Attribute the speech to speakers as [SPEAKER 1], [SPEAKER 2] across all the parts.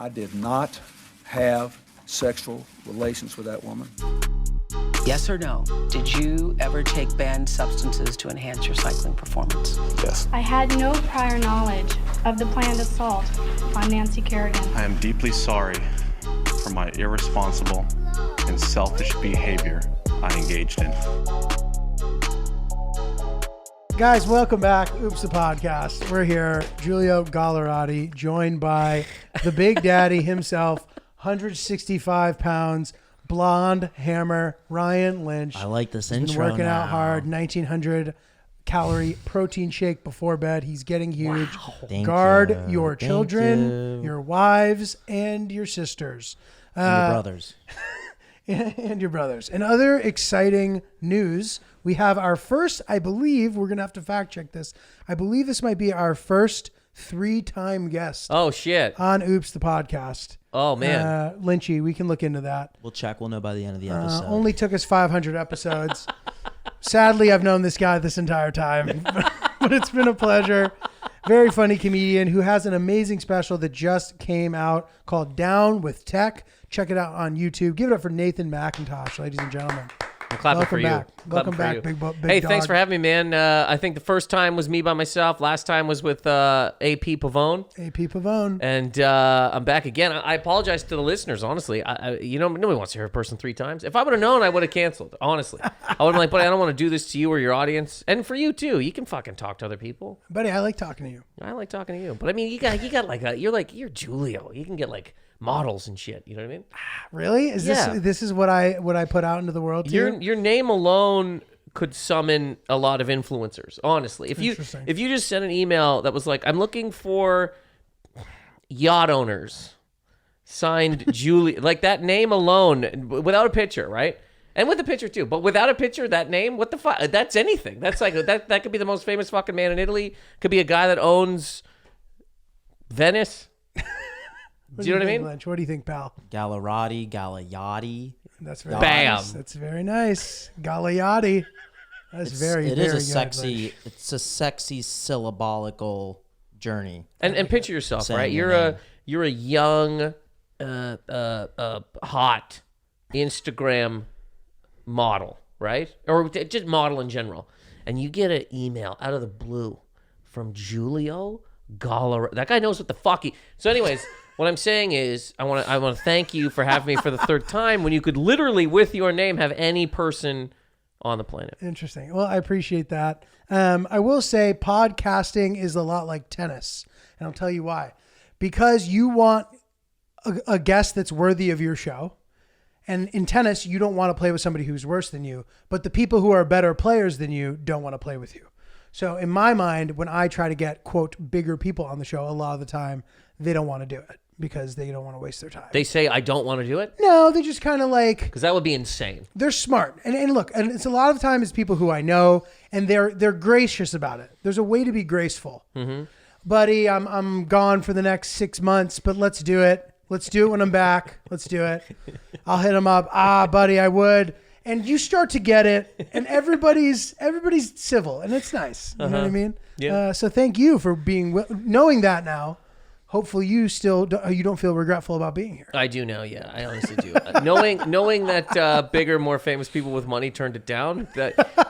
[SPEAKER 1] I did not have sexual relations with that woman.
[SPEAKER 2] Yes or no? Did you ever take banned substances to enhance your cycling performance?
[SPEAKER 3] Yes.
[SPEAKER 4] I had no prior knowledge of the planned assault on Nancy Kerrigan.
[SPEAKER 3] I am deeply sorry for my irresponsible and selfish behavior I engaged in.
[SPEAKER 5] Guys, welcome back. Oops, the podcast. We're here, Giulio Gallerati, joined by the Big Daddy himself, 165 pounds, blonde hammer, Ryan Lynch.
[SPEAKER 6] I like this
[SPEAKER 5] He's
[SPEAKER 6] intro
[SPEAKER 5] been working out
[SPEAKER 6] now.
[SPEAKER 5] hard, 1,900 calorie protein shake before bed. He's getting huge.
[SPEAKER 6] Wow. Thank
[SPEAKER 5] Guard
[SPEAKER 6] you.
[SPEAKER 5] your
[SPEAKER 6] Thank
[SPEAKER 5] children,
[SPEAKER 6] you.
[SPEAKER 5] your wives, and your sisters.
[SPEAKER 6] And your brothers.
[SPEAKER 5] And your brothers. And other exciting news, we have our first, I believe, we're going to have to fact check this. I believe this might be our first 3-time guest
[SPEAKER 7] Oh, shit.
[SPEAKER 5] on Oops, the podcast.
[SPEAKER 7] Oh, man.
[SPEAKER 5] Lynchy, we can look into that.
[SPEAKER 6] We'll check. We'll know by the end of the episode.
[SPEAKER 5] Only took us 500 episodes. Sadly, I've known this guy this entire time, but it's been a pleasure. Very funny comedian who has an amazing special that just came out called Down with Tech. Check it out on YouTube. Give it up for Nathan Macintosh, ladies and gentlemen.
[SPEAKER 7] I'm clapping
[SPEAKER 5] Welcome
[SPEAKER 7] for you.
[SPEAKER 5] back. Welcome
[SPEAKER 7] Clapping
[SPEAKER 5] back,
[SPEAKER 7] for you.
[SPEAKER 5] big
[SPEAKER 7] Hey,
[SPEAKER 5] dog.
[SPEAKER 7] thanks for having me, man. I think the first time was me by myself. Last time was with AP Pavone.
[SPEAKER 5] AP Pavone.
[SPEAKER 7] And I'm back again. I apologize to the listeners, honestly. Nobody wants to hear a person 3 times. If I would have known, I would have canceled, honestly. I would have been like, buddy, I don't want to do this to you or your audience. And for you, too. You can fucking talk to other people.
[SPEAKER 5] Buddy, I like talking to you.
[SPEAKER 7] I like talking to you. But, I mean, you got like you're Julio. You can get, like, models and shit. You know what I mean?
[SPEAKER 5] Really? Is
[SPEAKER 7] Yeah.
[SPEAKER 5] this is what I put out into the world to you?
[SPEAKER 7] Your name alone could summon a lot of influencers, honestly. If you
[SPEAKER 5] Interesting.
[SPEAKER 7] just sent an email that was like, I'm looking for yacht owners, signed Julie, like that name alone, without a picture, right? And with a picture too, but without a picture, that name, what the fuck? That's anything. That's like that could be the most famous fucking man in Italy. Could be a guy that owns Venice. Do you know what I
[SPEAKER 5] think,
[SPEAKER 7] mean?
[SPEAKER 5] Lynch? What do you think, pal?
[SPEAKER 6] Gallerati, Gagliati.
[SPEAKER 5] That's very
[SPEAKER 7] Bam.
[SPEAKER 5] nice. That's very nice. Galliati. That's very,
[SPEAKER 6] It
[SPEAKER 5] very
[SPEAKER 6] is a
[SPEAKER 5] good,
[SPEAKER 6] sexy.
[SPEAKER 5] Lynch.
[SPEAKER 6] It's a sexy syllabolical journey.
[SPEAKER 7] And picture yourself,
[SPEAKER 6] Saying
[SPEAKER 7] right?
[SPEAKER 6] your
[SPEAKER 7] You're a young, hot Instagram model, right? Or just model in general. And you get an email out of the blue from Giulio Gallerati. That guy knows what the fuck he... So anyways, what I'm saying is I want to thank you for having me for the 3rd time when you could literally, with your name, have any person on the planet.
[SPEAKER 5] Interesting. Well, I appreciate that. I will say podcasting is a lot like tennis. And I'll tell you why. Because you want a guest that's worthy of your show. And in tennis, you don't want to play with somebody who's worse than you. But the people who are better players than you don't want to play with you. So in my mind, when I try to get, quote, bigger people on the show, a lot of the time, they don't want to do it because they don't want to waste their time.
[SPEAKER 7] They say I don't want to do it?
[SPEAKER 5] No, they just kind of like...
[SPEAKER 7] Because that would be insane.
[SPEAKER 5] They're smart. And look, and it's a lot of the time it's people who I know, and they're gracious about it. There's a way to be graceful.
[SPEAKER 7] Mm-hmm.
[SPEAKER 5] Buddy, I'm gone for the next 6 months, but let's do it. Let's do it when I'm back. Let's do it. I'll hit them up. Buddy, I would. And you start to get it, and everybody's civil, and it's nice. You know what I mean?
[SPEAKER 7] Yeah.
[SPEAKER 5] So thank you for knowing that now. Hopefully you don't feel regretful about being here.
[SPEAKER 7] I do now, yeah. I honestly do. knowing that bigger, more famous people with money turned it down,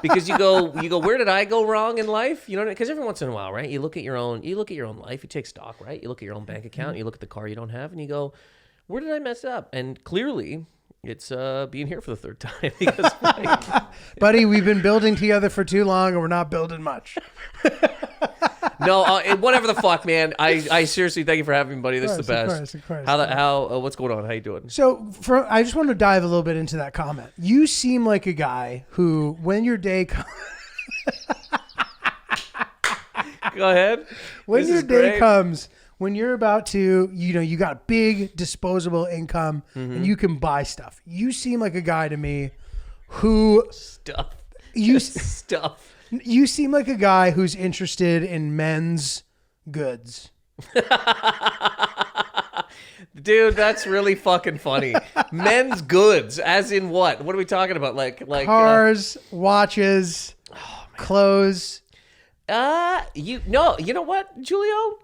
[SPEAKER 7] because you go, where did I go wrong in life? You know, because every once in a while, right? You look at your own life, you take stock, right? You look at your own bank account, you look at the car you don't have, and you go, where did I mess up? And clearly, it's being here for the 3rd time. Because,
[SPEAKER 5] Buddy, we've been building together for too long, and we're not building much.
[SPEAKER 7] no, whatever the fuck, man. I seriously thank you for having me, buddy. This is the best.
[SPEAKER 5] Of course.
[SPEAKER 7] What's going on? How you doing?
[SPEAKER 5] So I just want to dive a little bit into that comment. You seem like a guy who, when your day comes,
[SPEAKER 7] Go ahead.
[SPEAKER 5] when
[SPEAKER 7] This
[SPEAKER 5] your
[SPEAKER 7] is
[SPEAKER 5] day
[SPEAKER 7] great.
[SPEAKER 5] comes, when you're about to, you got a big disposable income and you can buy stuff. You seem like a guy to me who
[SPEAKER 7] Stuff.
[SPEAKER 5] you
[SPEAKER 7] Stuff.
[SPEAKER 5] you seem like a guy who's interested in men's goods.
[SPEAKER 7] Dude, that's really fucking funny. Men's goods, as in what? What are we talking about? Like
[SPEAKER 5] Cars, watches, clothes.
[SPEAKER 7] you know what, Julio?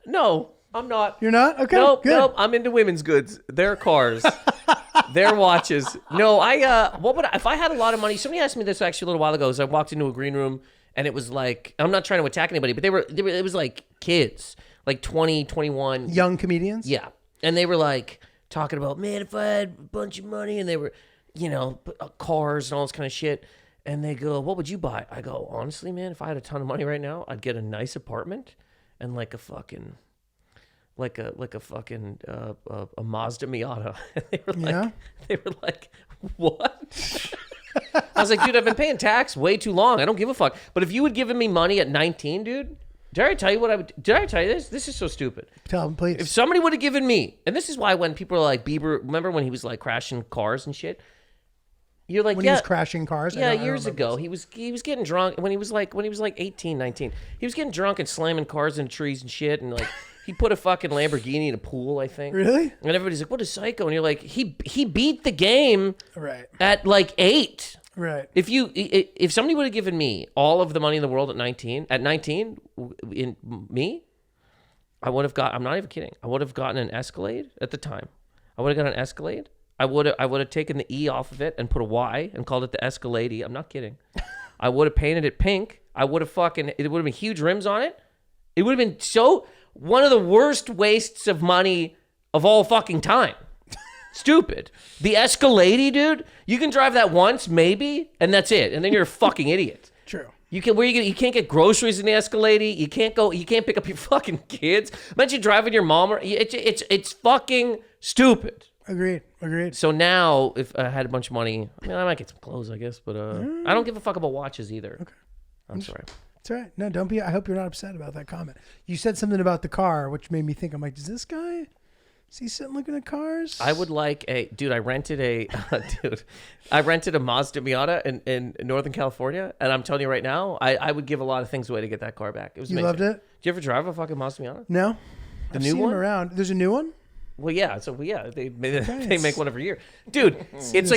[SPEAKER 7] No, I'm not.
[SPEAKER 5] You're not? Okay,
[SPEAKER 7] Nope,
[SPEAKER 5] good.
[SPEAKER 7] nope. I'm into women's goods. Their cars. Their watches. No, if I had a lot of money, somebody asked me this actually a little while ago as I walked into a green room and it was like, I'm not trying to attack anybody, but it was like kids, like 20, 21.
[SPEAKER 5] Young comedians?
[SPEAKER 7] Yeah. And they were like talking about, man, if I had a bunch of money, and they were, cars and all this kind of shit. And they go, what would you buy? I go, honestly, man, if I had a ton of money right now, I'd get a nice apartment and like a fucking a Mazda Miata. They were like, what? I was like, dude, I've been paying tax way too long. I don't give a fuck. But if you had given me money at 19, dude, did I tell you what I would? Did I tell you this? This is so stupid.
[SPEAKER 5] Tell them, please.
[SPEAKER 7] If somebody would have given me, and this is why when people are like Bieber, remember when he was like crashing cars and shit? You're like,
[SPEAKER 5] when he was crashing cars?
[SPEAKER 7] Yeah, years ago. He was getting drunk when he was like 18, 19. He was getting drunk and slamming cars into trees and shit, and like he put a fucking Lamborghini in a pool, I think.
[SPEAKER 5] Really?
[SPEAKER 7] And everybody's like, what a psycho. And you're like, he beat the game
[SPEAKER 5] Right.
[SPEAKER 7] at like 8.
[SPEAKER 5] Right.
[SPEAKER 7] If somebody would have given me all of the money in the world at 19, I would have got, I'm not even kidding, I would have gotten an Escalade at the time. I would have got an Escalade. I would have taken the E off of it and put a Y and called it the Escalade. I'm not kidding. I would have painted it pink. It would have been huge rims on it. It would have been one of the worst wastes of money of all fucking time. Stupid. The Escalade, dude, you can drive that once, maybe, and that's it. And then you're a fucking idiot.
[SPEAKER 5] True.
[SPEAKER 7] You can't get groceries in the Escalade. You can't pick up your fucking kids. Imagine driving your mom. It's fucking stupid.
[SPEAKER 5] Agreed.
[SPEAKER 7] So now, if I had a bunch of money, I might get some clothes, I guess, but I don't give a fuck about watches either. Okay. I'm sorry.
[SPEAKER 5] It's all right. No, don't be. I hope you're not upset about that comment. You said something about the car, which made me think, I'm like, does this guy, is he sitting looking at cars?
[SPEAKER 7] I would like I rented a Mazda Miata in Northern California, and I'm telling you right now, I would give a lot of things away to get that car back. It was amazing.
[SPEAKER 5] Loved it?
[SPEAKER 7] Did you ever drive a fucking Mazda Miata?
[SPEAKER 5] No.
[SPEAKER 7] The
[SPEAKER 5] I've
[SPEAKER 7] new
[SPEAKER 5] seen
[SPEAKER 7] one?
[SPEAKER 5] them around. There's a new one?
[SPEAKER 7] Well, yeah. So they make one every year, dude. It's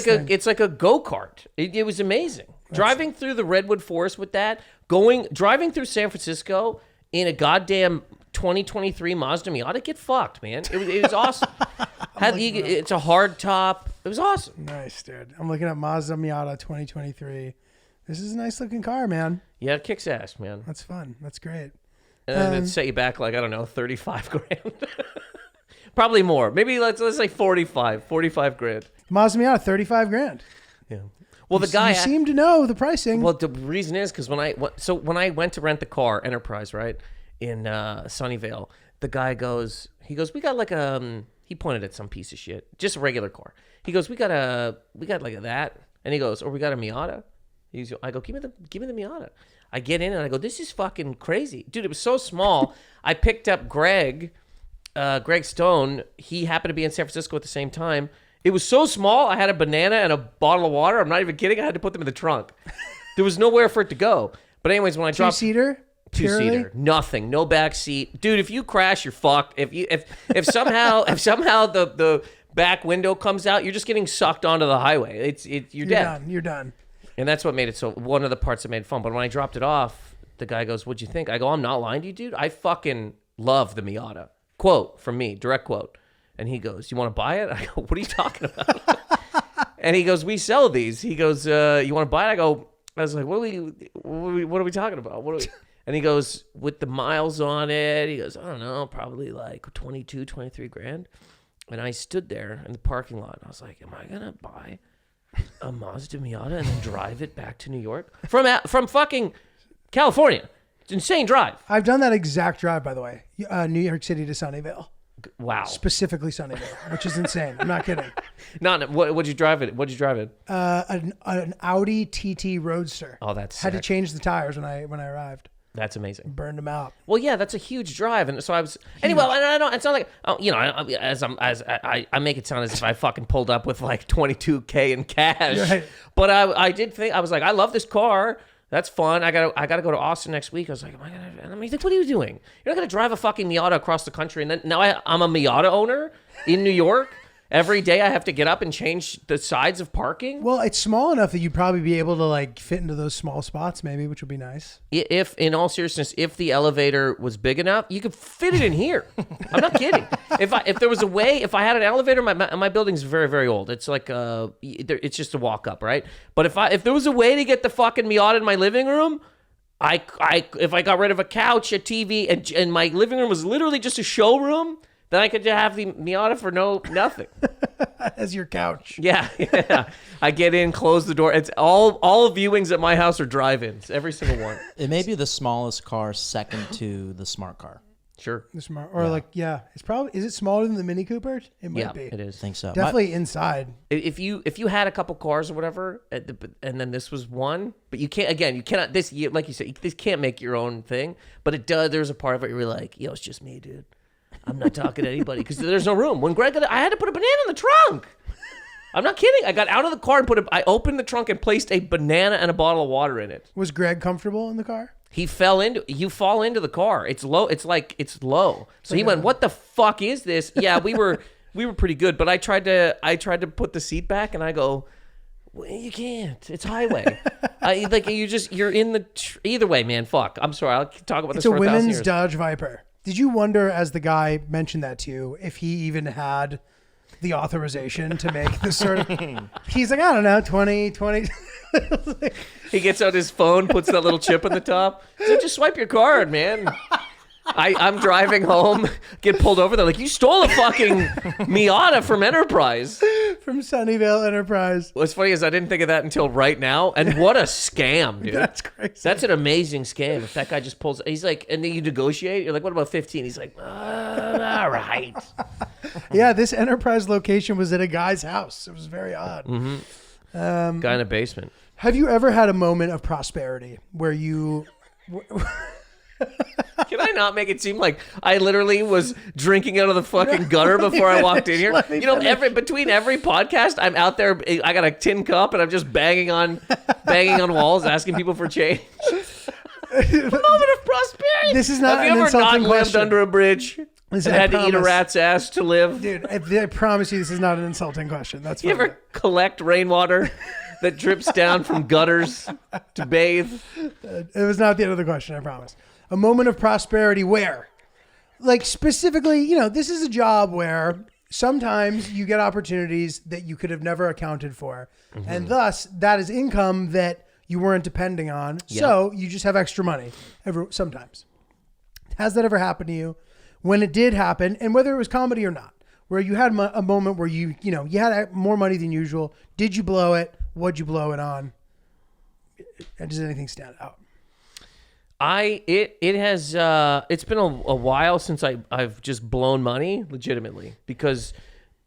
[SPEAKER 7] like a go-kart. It was amazing. Driving through the redwood forest with that, driving through San Francisco in a goddamn 2023 Mazda Miata. Get fucked, man. It was awesome. It's a hard top. It was awesome.
[SPEAKER 5] Nice, dude. I'm looking at Mazda Miata 2023. This is a nice looking car, man.
[SPEAKER 7] Yeah, it kicks ass, man.
[SPEAKER 5] That's fun. That's great.
[SPEAKER 7] And then it'd set you back like, I don't know, 35 grand. Probably more. Maybe let's say 45 grand.
[SPEAKER 5] Mazda Miata, 35 grand.
[SPEAKER 7] Yeah. Well, the guy
[SPEAKER 5] You seem to know the pricing.
[SPEAKER 7] Well, the reason is because when I went to rent the car, Enterprise, right, in Sunnyvale, the guy goes, we got like he pointed at some piece of shit, just a regular car. He goes, we got like that, and he goes, we got a Miata. I go, give me the Miata. I get in and I go, this is fucking crazy, dude. It was so small. I picked up Greg Stone. He happened to be in San Francisco at the same time. It was so small, I had a banana and a bottle of water. I'm not even kidding. I had to put them in the trunk. There was nowhere for it to go. But anyways, when I dropped...
[SPEAKER 5] Two-seater?
[SPEAKER 7] Nothing. No back seat. Dude, if you crash, you're fucked. If somehow the back window comes out, you're just getting sucked onto the highway. You're dead.
[SPEAKER 5] You're done.
[SPEAKER 7] And that's what made it so... One of the parts that made it fun. But when I dropped it off, the guy goes, what'd you think? I go, I'm not lying to you, dude. I fucking love the Miata. Quote from me, direct quote. And he goes, you want to buy it? I go, what are you talking about? And he goes, we sell these. He goes, you want to buy it? I was like, what are we talking about? And he goes, with the miles on it, he goes, I don't know, probably like 22, 23 grand. And I stood there in the parking lot. And I was like, am I going to buy a Mazda Miata and then drive it back to New York? From fucking California. It's an insane drive.
[SPEAKER 5] I've done that exact drive, by the way. New York City to Sunnyvale.
[SPEAKER 7] Wow.
[SPEAKER 5] Specifically Sunnyvale, which is insane. I'm not kidding.
[SPEAKER 7] What'd you drive it?
[SPEAKER 5] An Audi TT Roadster.
[SPEAKER 7] Oh, that's
[SPEAKER 5] had
[SPEAKER 7] sick.
[SPEAKER 5] to change the tires when I arrived.
[SPEAKER 7] That's amazing.
[SPEAKER 5] Burned them out.
[SPEAKER 7] Well, yeah, that's a huge drive, and so I was anyway. And I don't. It's not like I make it sound as if I fucking pulled up with like $22K in cash.
[SPEAKER 5] Right.
[SPEAKER 7] But I did think I was like, I love this car. That's fun. I gotta go to Austin next week. I was like, am I gonna? And I'm like, what are you doing? You're not gonna drive a fucking Miata across the country, and then now I'm a Miata owner in New York, Every day I have to get up and change the sides of parking.
[SPEAKER 5] Well, it's small enough that you'd probably be able to like fit into those small spots, maybe, which would be nice.
[SPEAKER 7] If, in all seriousness, if the elevator was big enough, you could fit it in here. I'm not kidding. If there was a way, if I had an elevator, my building's very, very old. It's like it's just a walk up, right? But if there was a way to get the fucking Miata in my living room, if I got rid of a couch, a TV, and my living room was literally just a showroom, then I could have the Miata for nothing.
[SPEAKER 5] As your couch.
[SPEAKER 7] Yeah. I get in, close the door. It's all viewings at my house are drive-ins, every single one.
[SPEAKER 6] It may be the smallest car second to the smart car.
[SPEAKER 7] Sure.
[SPEAKER 5] The smart, or it's probably, is it smaller than the Mini Cooper? It might be.
[SPEAKER 7] It is.
[SPEAKER 6] I think so.
[SPEAKER 5] Definitely inside.
[SPEAKER 7] If you had a couple cars or whatever, and then this was one, but you cannot. Like you said, this can't make your own thing. But it does. There's a part of it where you're like, yo, it's just me, dude. I'm not talking to anybody because there's no room. When Greg I had to put a banana in the trunk. I'm not kidding. I got out of the car and I opened the trunk and placed a banana and a bottle of water in it.
[SPEAKER 5] Was Greg comfortable in the car?
[SPEAKER 7] You fall into the car. It's low. It's low. So he went, "What the fuck is this?" Yeah, we were pretty good, but I tried to put the seat back, and I go, well, "You can't. It's highway." You're in the either way, man. Fuck. I'm sorry. I'll talk about this for 1,000 years.
[SPEAKER 5] It's a women's Dodge Viper. Did you wonder, as the guy mentioned that to you, if he even had the authorization to make this sort of? He's like, I don't know, 20.
[SPEAKER 7] He gets out his phone, puts that little chip in the top. So just swipe your card, man. I'm driving home, get pulled over. They're like, you stole a fucking Miata from Enterprise.
[SPEAKER 5] From Sunnyvale Enterprise.
[SPEAKER 7] What's funny is I didn't think of that until right now. And what a scam, dude.
[SPEAKER 5] That's crazy.
[SPEAKER 7] That's an amazing scam. If that guy just pulls, he's like, and then you negotiate. You're like, what about 15? He's like, all right.
[SPEAKER 5] Yeah, this Enterprise location was at a guy's house. It was very odd.
[SPEAKER 7] Mm-hmm. Guy in a basement.
[SPEAKER 5] Have you ever had a moment of prosperity where you...
[SPEAKER 7] Can I not make it seem like I literally was drinking out of the fucking gutter before I walked in here? You know, between every podcast, I'm out there. I got a tin cup and I'm just banging on walls, asking people for change. A moment of prosperity.
[SPEAKER 5] This is not
[SPEAKER 7] Have you
[SPEAKER 5] an
[SPEAKER 7] ever
[SPEAKER 5] insulting
[SPEAKER 7] not lived
[SPEAKER 5] question.
[SPEAKER 7] under a bridge and had to eat a rat's ass to live?
[SPEAKER 5] Dude, I promise you, this is not an insulting question. That's
[SPEAKER 7] You
[SPEAKER 5] fine.
[SPEAKER 7] ever collect rainwater that drips down from gutters to bathe?
[SPEAKER 5] It was not the end of the question, I promise. A moment of prosperity where? Like specifically, this is a job where sometimes you get opportunities that you could have never accounted for. Mm-hmm. And thus, that is income that you weren't depending on. Yep. So you just have extra money sometimes. Has that ever happened to you? When it did happen, and whether it was comedy or not, where you had a moment where you had more money than usual. Did you blow it? What'd you blow it on? And does anything stand out?
[SPEAKER 7] It's been a while since I've just blown money legitimately because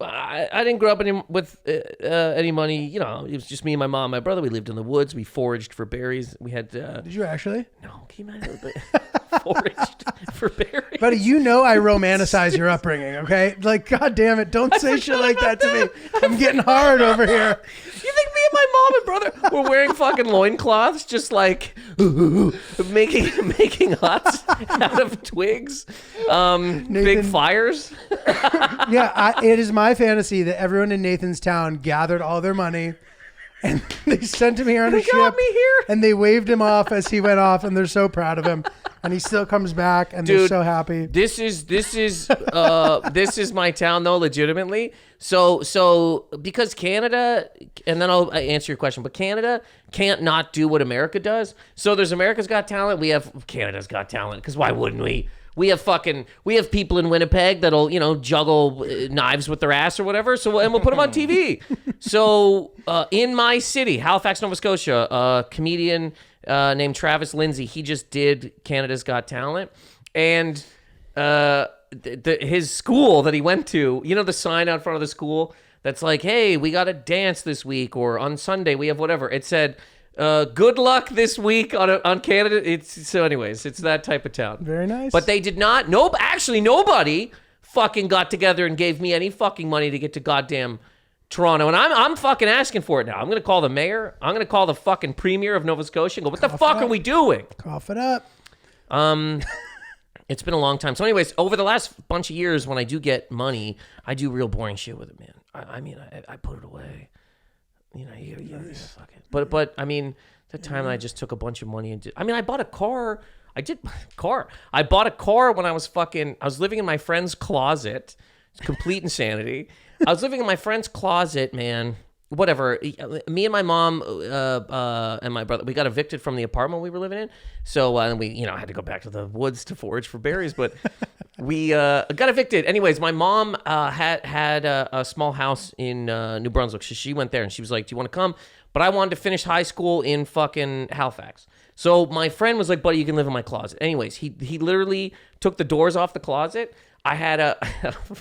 [SPEAKER 7] I didn't grow up with any money. It was just me and my mom, my brother. We lived in the woods. We foraged for berries. We had.
[SPEAKER 5] Did you actually?
[SPEAKER 7] No, can you imagine? Foraged for berries.
[SPEAKER 5] But I romanticize your upbringing. Okay, like God damn it, don't say shit like that to me. I'm getting hard over here.
[SPEAKER 7] You think me and my mom and brother were wearing fucking loincloths, just like making huts out of twigs, big fires?
[SPEAKER 5] Yeah, it is my fantasy that everyone in Nathan's town gathered all their money and they sent him here on a ship.
[SPEAKER 7] Got me here.
[SPEAKER 5] And they waved him off as he went off, and they're so proud of him. And he still comes back, and they're so happy.
[SPEAKER 7] This is my town though, legitimately. So because Canada, and then I'll answer your question, but Canada can't not do what America does. So there's America's Got Talent. We have Canada's Got Talent, because why wouldn't we? We have people in Winnipeg that'll, juggle knives with their ass or whatever. And we'll put them on TV. So in my city, Halifax, Nova Scotia, a comedian named Travis Lindsay, he just did Canada's Got Talent. And his school that he went to, the sign out front of the school that's like, hey, we got a dance this week, or on Sunday we have whatever. It said, good luck this week on Canada. It's that type of town.
[SPEAKER 5] Very nice.
[SPEAKER 7] But they did not. Actually, nobody fucking got together and gave me any fucking money to get to goddamn Toronto. And I'm fucking asking for it now. I'm gonna call the mayor. I'm gonna call the fucking premier of Nova Scotia and go, what the fuck are we doing?
[SPEAKER 5] Cough it up.
[SPEAKER 7] It's been a long time. So anyways, over the last bunch of years, when I do get money, I do real boring shit with it, man. I mean, I put it away. You know, fuck it. But I mean, the time I just took a bunch of money and I bought a car. I bought a car when I was living in my friend's closet. It's complete insanity. I was living in my friend's closet, man. Whatever. Me and my mom and my brother, we got evicted from the apartment we were living in. So and we, had to go back to the woods to forage for berries. But we got evicted. Anyways, my mom had a small house in New Brunswick. So she went there and she was like, "Do you want to come?" But I wanted to finish high school in fucking Halifax. So my friend was like, "Buddy, you can live in my closet." Anyways, he literally took the doors off the closet. I had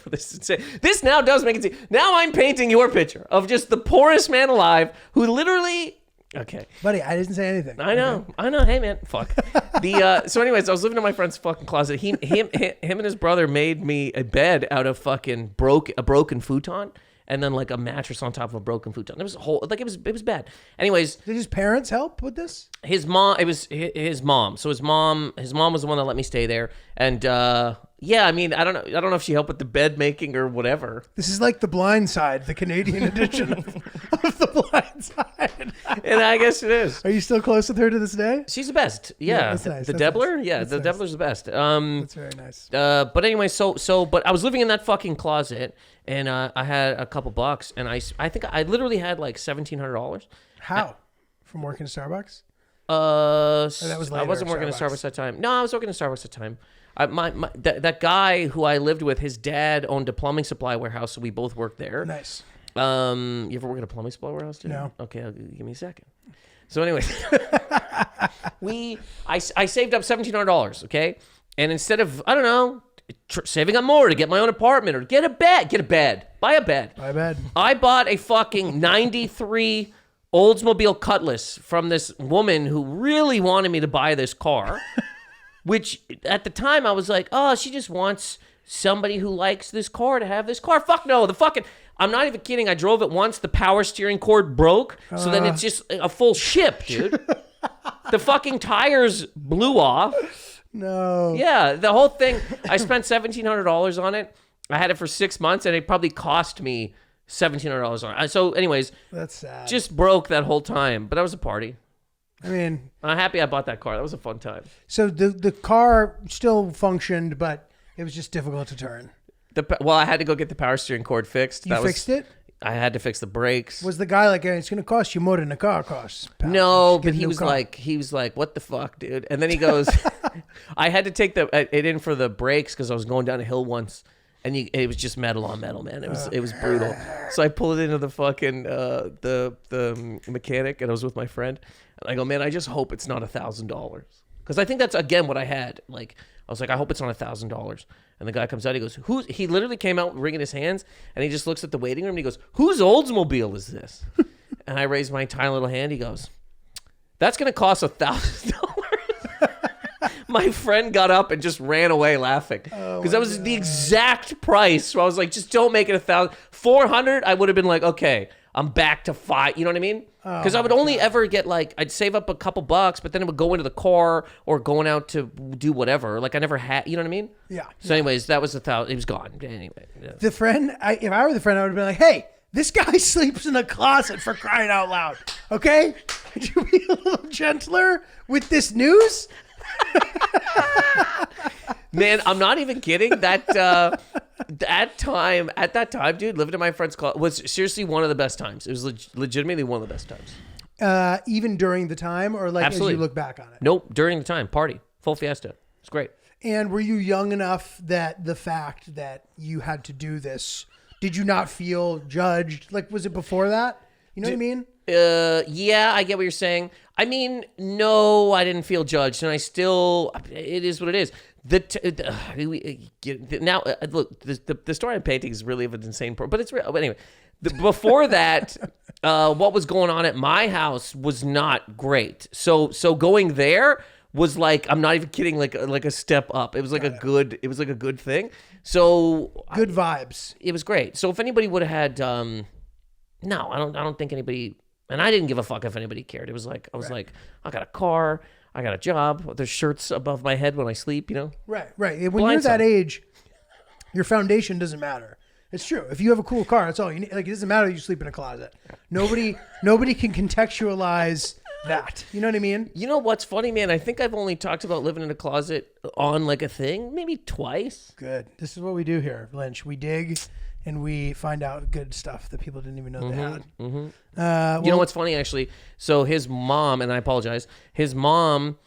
[SPEAKER 7] this now does make it seem. Now I'm painting your picture of just the poorest man alive who literally. Okay,
[SPEAKER 5] buddy, I didn't say anything.
[SPEAKER 7] I know. Hey, man, fuck. So, anyways, I was living in my friend's fucking closet. Him and his brother made me a bed out of fucking a broken futon, and then like a mattress on top of a broken futon. It was it was bad. Anyways,
[SPEAKER 5] did his parents help with this?
[SPEAKER 7] His mom. It was his mom. So his mom was the one that let me stay there, and yeah, I mean, I don't know if she helped with the bed making or whatever.
[SPEAKER 5] This is like The Blind Side, the Canadian edition of The Blind Side.
[SPEAKER 7] And I guess it is.
[SPEAKER 5] Are you still close with her to this day?
[SPEAKER 7] She's the best. Yeah,
[SPEAKER 5] that's nice.
[SPEAKER 7] The
[SPEAKER 5] That's
[SPEAKER 7] Debler.
[SPEAKER 5] nice.
[SPEAKER 7] Yeah,
[SPEAKER 5] That's
[SPEAKER 7] the
[SPEAKER 5] nice.
[SPEAKER 7] Debler's the best.
[SPEAKER 5] That's very nice.
[SPEAKER 7] But anyway, but I was living in that fucking closet, and I had a couple bucks, and I think I literally had like $1,700.
[SPEAKER 5] How? From working at Starbucks?
[SPEAKER 7] That
[SPEAKER 5] was
[SPEAKER 7] I
[SPEAKER 5] later
[SPEAKER 7] wasn't
[SPEAKER 5] at
[SPEAKER 7] working at
[SPEAKER 5] Starbucks.
[SPEAKER 7] Starbucks at that time. No, I was working at Starbucks at the time. That guy who I lived with, his dad owned a plumbing supply warehouse, so we both worked there.
[SPEAKER 5] Nice.
[SPEAKER 7] You ever work at a plumbing supply warehouse too?
[SPEAKER 5] No.
[SPEAKER 7] Okay, give me a second. So anyway, I saved up $1,700. Okay, and instead of saving up more to get my own apartment or get a bed, buy a bed. I bought a fucking '93 Oldsmobile Cutlass from this woman who really wanted me to buy this car. Which at the time I was like, oh, she just wants somebody who likes this car to have this car. Fuck no, I'm not even kidding. I drove it once. The power steering cord broke. So then it's just a full ship, dude. The fucking tires blew off.
[SPEAKER 5] No.
[SPEAKER 7] Yeah, the whole thing. I spent $1,700 on it. I had it for 6 months, and it probably cost me $1,700 on it. So anyways,
[SPEAKER 5] that's sad.
[SPEAKER 7] Just broke that whole time. But that was a party.
[SPEAKER 5] I mean,
[SPEAKER 7] I'm happy I bought that car. That was a fun time.
[SPEAKER 5] So the car still functioned, but it was just difficult to turn.
[SPEAKER 7] Well, I had to go get the power steering cord fixed.
[SPEAKER 5] You fixed it?
[SPEAKER 7] I had to fix the brakes.
[SPEAKER 5] Was the guy like, it's going to cost you more than the car costs? Pal.
[SPEAKER 7] No, but he was like, what the fuck, dude? And then he goes, I had to take it in for the brakes because I was going down a hill once. And it was just metal on metal, man. It was brutal. So I pulled it into the fucking the mechanic, and I was with my friend. And I go, man, I just hope it's not $1,000, because I think that's again what I had. Like I was like, I hope it's not $1,000. And the guy comes out, he goes, "Who's?" He literally came out wringing his hands, and he just looks at the waiting room, and he goes, "Whose Oldsmobile is this?" And I raised my tiny little hand. He goes, "That's gonna cost $1,000." My friend got up and just ran away laughing because that was the exact price. So I was like, just don't make it $1,000. $400, I would have been like, okay, I'm back to $500. You know what I mean? Because I would only ever get I'd save up a couple bucks, but then it would go into the car or going out to do whatever. Like I never had, you know what I mean?
[SPEAKER 5] Yeah.
[SPEAKER 7] So anyways, that was $1,000. It was gone. Anyway. Yeah.
[SPEAKER 5] The friend, if I were the friend, I would have been like, hey, this guy sleeps in a closet, for crying out loud. Okay? Could you be a little gentler with this news?
[SPEAKER 7] Man, I'm not even kidding. At that time, dude, living in my friend's closet was seriously one of the best times. It was legitimately one of the best times.
[SPEAKER 5] Even during the time, or
[SPEAKER 7] Absolutely.
[SPEAKER 5] As you look back on it?
[SPEAKER 7] Nope, during the time, party, full fiesta. It's great.
[SPEAKER 5] And were you young enough that the fact that you had to do this, did you not feel judged? Was it before that? You know what I mean?
[SPEAKER 7] Yeah, I get what you're saying. I mean, no, I didn't feel judged, and it is what it is. Now, look, the story I'm painting is really of an insane, but it's real. But anyway, before that, what was going on at my house was not great. So going there was I'm not even kidding, like a step up. It was like a good thing. So
[SPEAKER 5] good vibes.
[SPEAKER 7] It was great. So if anybody would have had, no, I don't think anybody. And I didn't give a fuck if anybody cared. It was I was like, I got a car, I got a job. There's shirts above my head when I sleep, you know?
[SPEAKER 5] Right. When you're that age, your foundation doesn't matter. It's true. If you have a cool car, that's all you need. Like, it doesn't matter if you sleep in a closet. Nobody can contextualize that. You know what I mean?
[SPEAKER 7] You know what's funny, man? I think I've only talked about living in a closet on like a thing, maybe twice.
[SPEAKER 5] Good. This is what we do here, Lynch. We dig and we find out good stuff that people didn't even know they had.
[SPEAKER 7] You know what's funny, actually? So his mom, and I apologize, his mom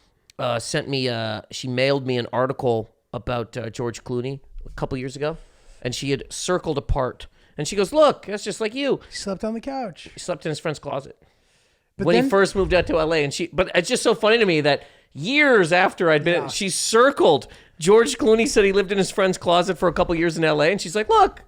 [SPEAKER 7] sent me, she mailed me an article about George Clooney a couple years ago, and she had circled a part. And she goes, look, that's just like you.
[SPEAKER 5] He slept on the couch.
[SPEAKER 7] He slept in his friend's closet.
[SPEAKER 5] But
[SPEAKER 7] when
[SPEAKER 5] then,
[SPEAKER 7] he first moved out to LA, but it's just so funny to me that years after I'd been, she circled George Clooney said he lived in his friend's closet for a couple years in LA, and she's like, look.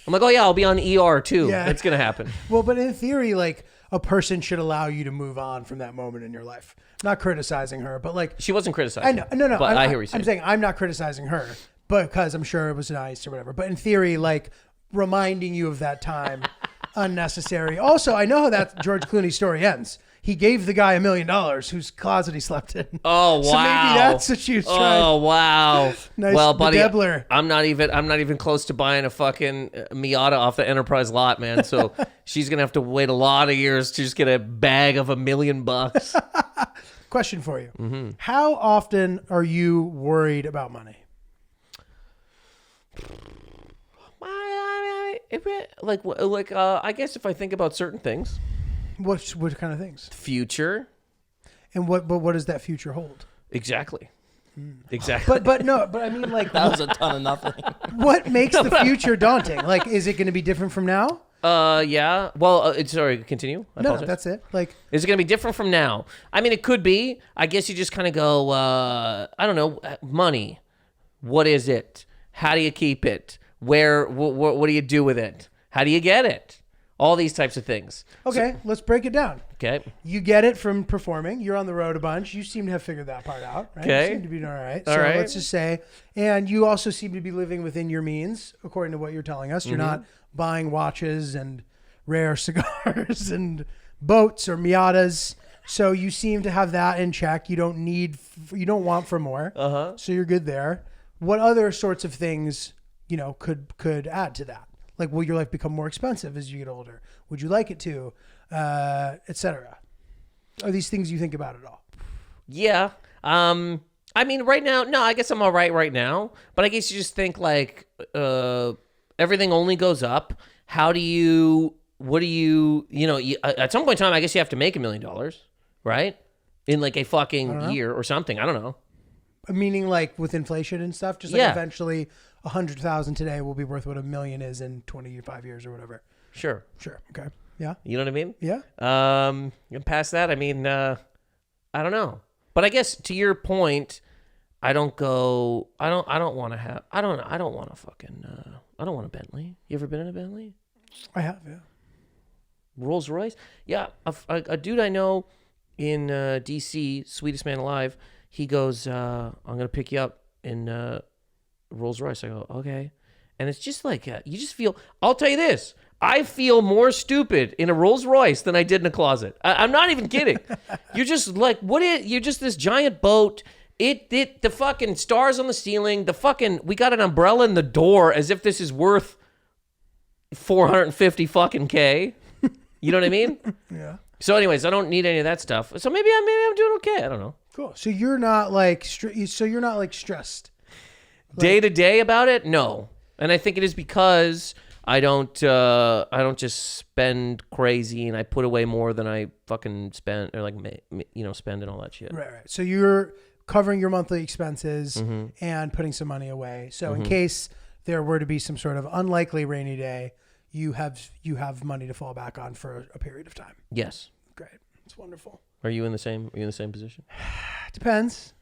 [SPEAKER 7] I'm like, oh yeah, I'll be on ER too.
[SPEAKER 5] Yeah.
[SPEAKER 7] It's gonna happen.
[SPEAKER 5] Well, but in theory, like, a person should allow you to move on from that moment in your life. I'm not criticizing her, but like,
[SPEAKER 7] She wasn't criticizing.
[SPEAKER 5] I know, no.
[SPEAKER 7] But I hear what you're saying.
[SPEAKER 5] I'm saying I'm not criticizing her, but because I'm sure it was nice or whatever. But in theory, like, reminding you of that time, unnecessary. Also, I know how that George Clooney story ends. He gave the guy $1 million whose closet he slept in.
[SPEAKER 7] Oh wow!
[SPEAKER 5] So maybe that's what she was trying.
[SPEAKER 7] Oh wow!
[SPEAKER 5] Nice
[SPEAKER 7] well, buddy,
[SPEAKER 5] bedebbler.
[SPEAKER 7] I'm not even close to buying a fucking Miata off the Enterprise lot, man. So she's gonna have to wait a lot of years to just get a bag of $1 million.
[SPEAKER 5] Question for you: How often are you worried about money?
[SPEAKER 7] I guess if I think about certain things,
[SPEAKER 5] What kind of things?
[SPEAKER 7] future,
[SPEAKER 5] And what does that future hold?
[SPEAKER 7] exactly, exactly.
[SPEAKER 5] But I mean, like,
[SPEAKER 6] That was a ton of nothing.
[SPEAKER 5] what makes the future daunting? Like, is it going to be different from now?
[SPEAKER 7] Yeah. Well, sorry. Continue. I
[SPEAKER 5] No,
[SPEAKER 7] apologize.
[SPEAKER 5] that's it. Like,
[SPEAKER 7] Is it going to be different from now? I mean, it could be. I guess you just kind of go, I don't know, money. What is it? How do you keep it? Where? What do you do with it? How do you get it? All these types of things.
[SPEAKER 5] okay, let's break it down.
[SPEAKER 7] Okay.
[SPEAKER 5] You get it from performing. You're on the road a bunch. You seem to have figured that part out, right?
[SPEAKER 7] Okay.
[SPEAKER 5] You seem to be doing all right.
[SPEAKER 7] All
[SPEAKER 5] So
[SPEAKER 7] right.
[SPEAKER 5] let's just say, and you also seem to be living within your means, according to what you're telling us. You're not buying watches and rare cigars and boats or Miatas. So you seem to have that in check. You don't want for more. So you're good there. What other sorts of things, could add to that? Like, will your life become more expensive as you get older? Would you like it to, etc.? Are these things you think about at all?
[SPEAKER 7] Yeah. I mean, right now, no, I guess I'm all right now. But I guess you just think like everything only goes up. What do you, at some point in time, I guess you have to make $1 million, right? In like a fucking year or something. I don't know.
[SPEAKER 5] Meaning, like, with inflation and stuff, just like
[SPEAKER 7] Yeah.
[SPEAKER 5] eventually 100,000 today will be worth what $1 million is in 25 years or whatever.
[SPEAKER 7] Sure.
[SPEAKER 5] Sure. Okay. Yeah.
[SPEAKER 7] You know what I mean?
[SPEAKER 5] Yeah.
[SPEAKER 7] And past that, I mean, I don't know. But I guess to your point, I don't want a Bentley. You ever been in a Bentley?
[SPEAKER 5] I have. Yeah.
[SPEAKER 7] Rolls Royce? Yeah. A dude I know in DC, sweetest man alive, he goes, I'm going to pick you up in Rolls Royce. I go, okay. And it's just like, you just feel, I'll tell you this. I feel more stupid in a Rolls Royce than I did in a closet. I'm not even kidding. You're just like, you're just this giant boat. The fucking stars on the ceiling, we got an umbrella in the door as if this is worth 450 fucking K. You know what I mean?
[SPEAKER 5] Yeah.
[SPEAKER 7] So anyways, I don't need any of that stuff. So maybe I'm doing okay. I don't know.
[SPEAKER 5] Cool. So you're not like stressed
[SPEAKER 7] Day to day about it? No. And I think it is because I don't just spend crazy and I put away more than I fucking spend or spend and all that shit.
[SPEAKER 5] Right. So you're covering your monthly expenses
[SPEAKER 7] Mm-hmm.
[SPEAKER 5] and putting some money away. So in case there were to be some sort of unlikely rainy day, you have money to fall back on for a period of time.
[SPEAKER 7] Yes.
[SPEAKER 5] Great. It's wonderful.
[SPEAKER 7] Are you in the same position?
[SPEAKER 5] Depends.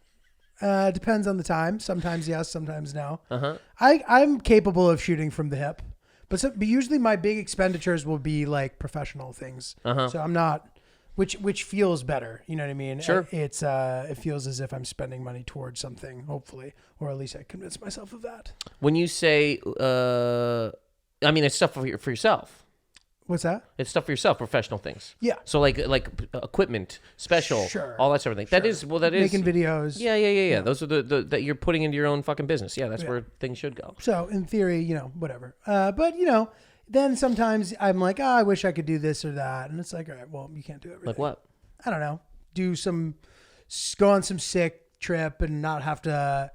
[SPEAKER 5] Depends on the time. Sometimes yes, sometimes no.
[SPEAKER 7] Uh-huh.
[SPEAKER 5] I'm capable of shooting from the hip, but usually my big expenditures will be like professional things.
[SPEAKER 7] Uh-huh.
[SPEAKER 5] So I'm not, which feels better. You know what I mean?
[SPEAKER 7] Sure.
[SPEAKER 5] It feels as if I'm spending money towards something, hopefully, or at least I convince myself of that.
[SPEAKER 7] When you say, I mean, it's stuff for yourself.
[SPEAKER 5] What's that?
[SPEAKER 7] It's stuff for yourself, professional things.
[SPEAKER 5] Yeah.
[SPEAKER 7] So like equipment, special,
[SPEAKER 5] Sure.
[SPEAKER 7] all that sort of thing. That is
[SPEAKER 5] Making videos.
[SPEAKER 7] Yeah. Those are the that you're putting into your own fucking business. Yeah, that's where things should go.
[SPEAKER 5] So in theory, whatever. But then sometimes I'm like, I wish I could do this or that, and it's like, all right, well, you can't do everything.
[SPEAKER 7] Like what?
[SPEAKER 5] I don't know. Go on some sick trip and not have to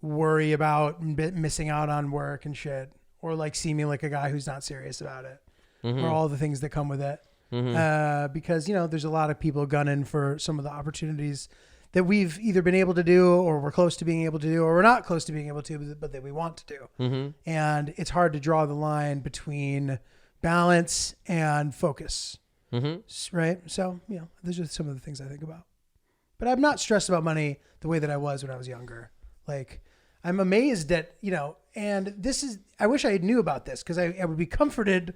[SPEAKER 5] worry about missing out on work and shit, or like seeming like a guy who's not serious about it, or all the things that come with it. Because there's a lot of people gunning for some of the opportunities that we've either been able to do, or we're close to being able to do, or we're not close to being able to, but that we want to do. And it's hard to draw the line between balance and focus. Right. So, those are some of the things I think about, but I'm not stressed about money the way that I was when I was younger. Like, I'm amazed that, and this is, I wish I knew about this, because I would be comforted.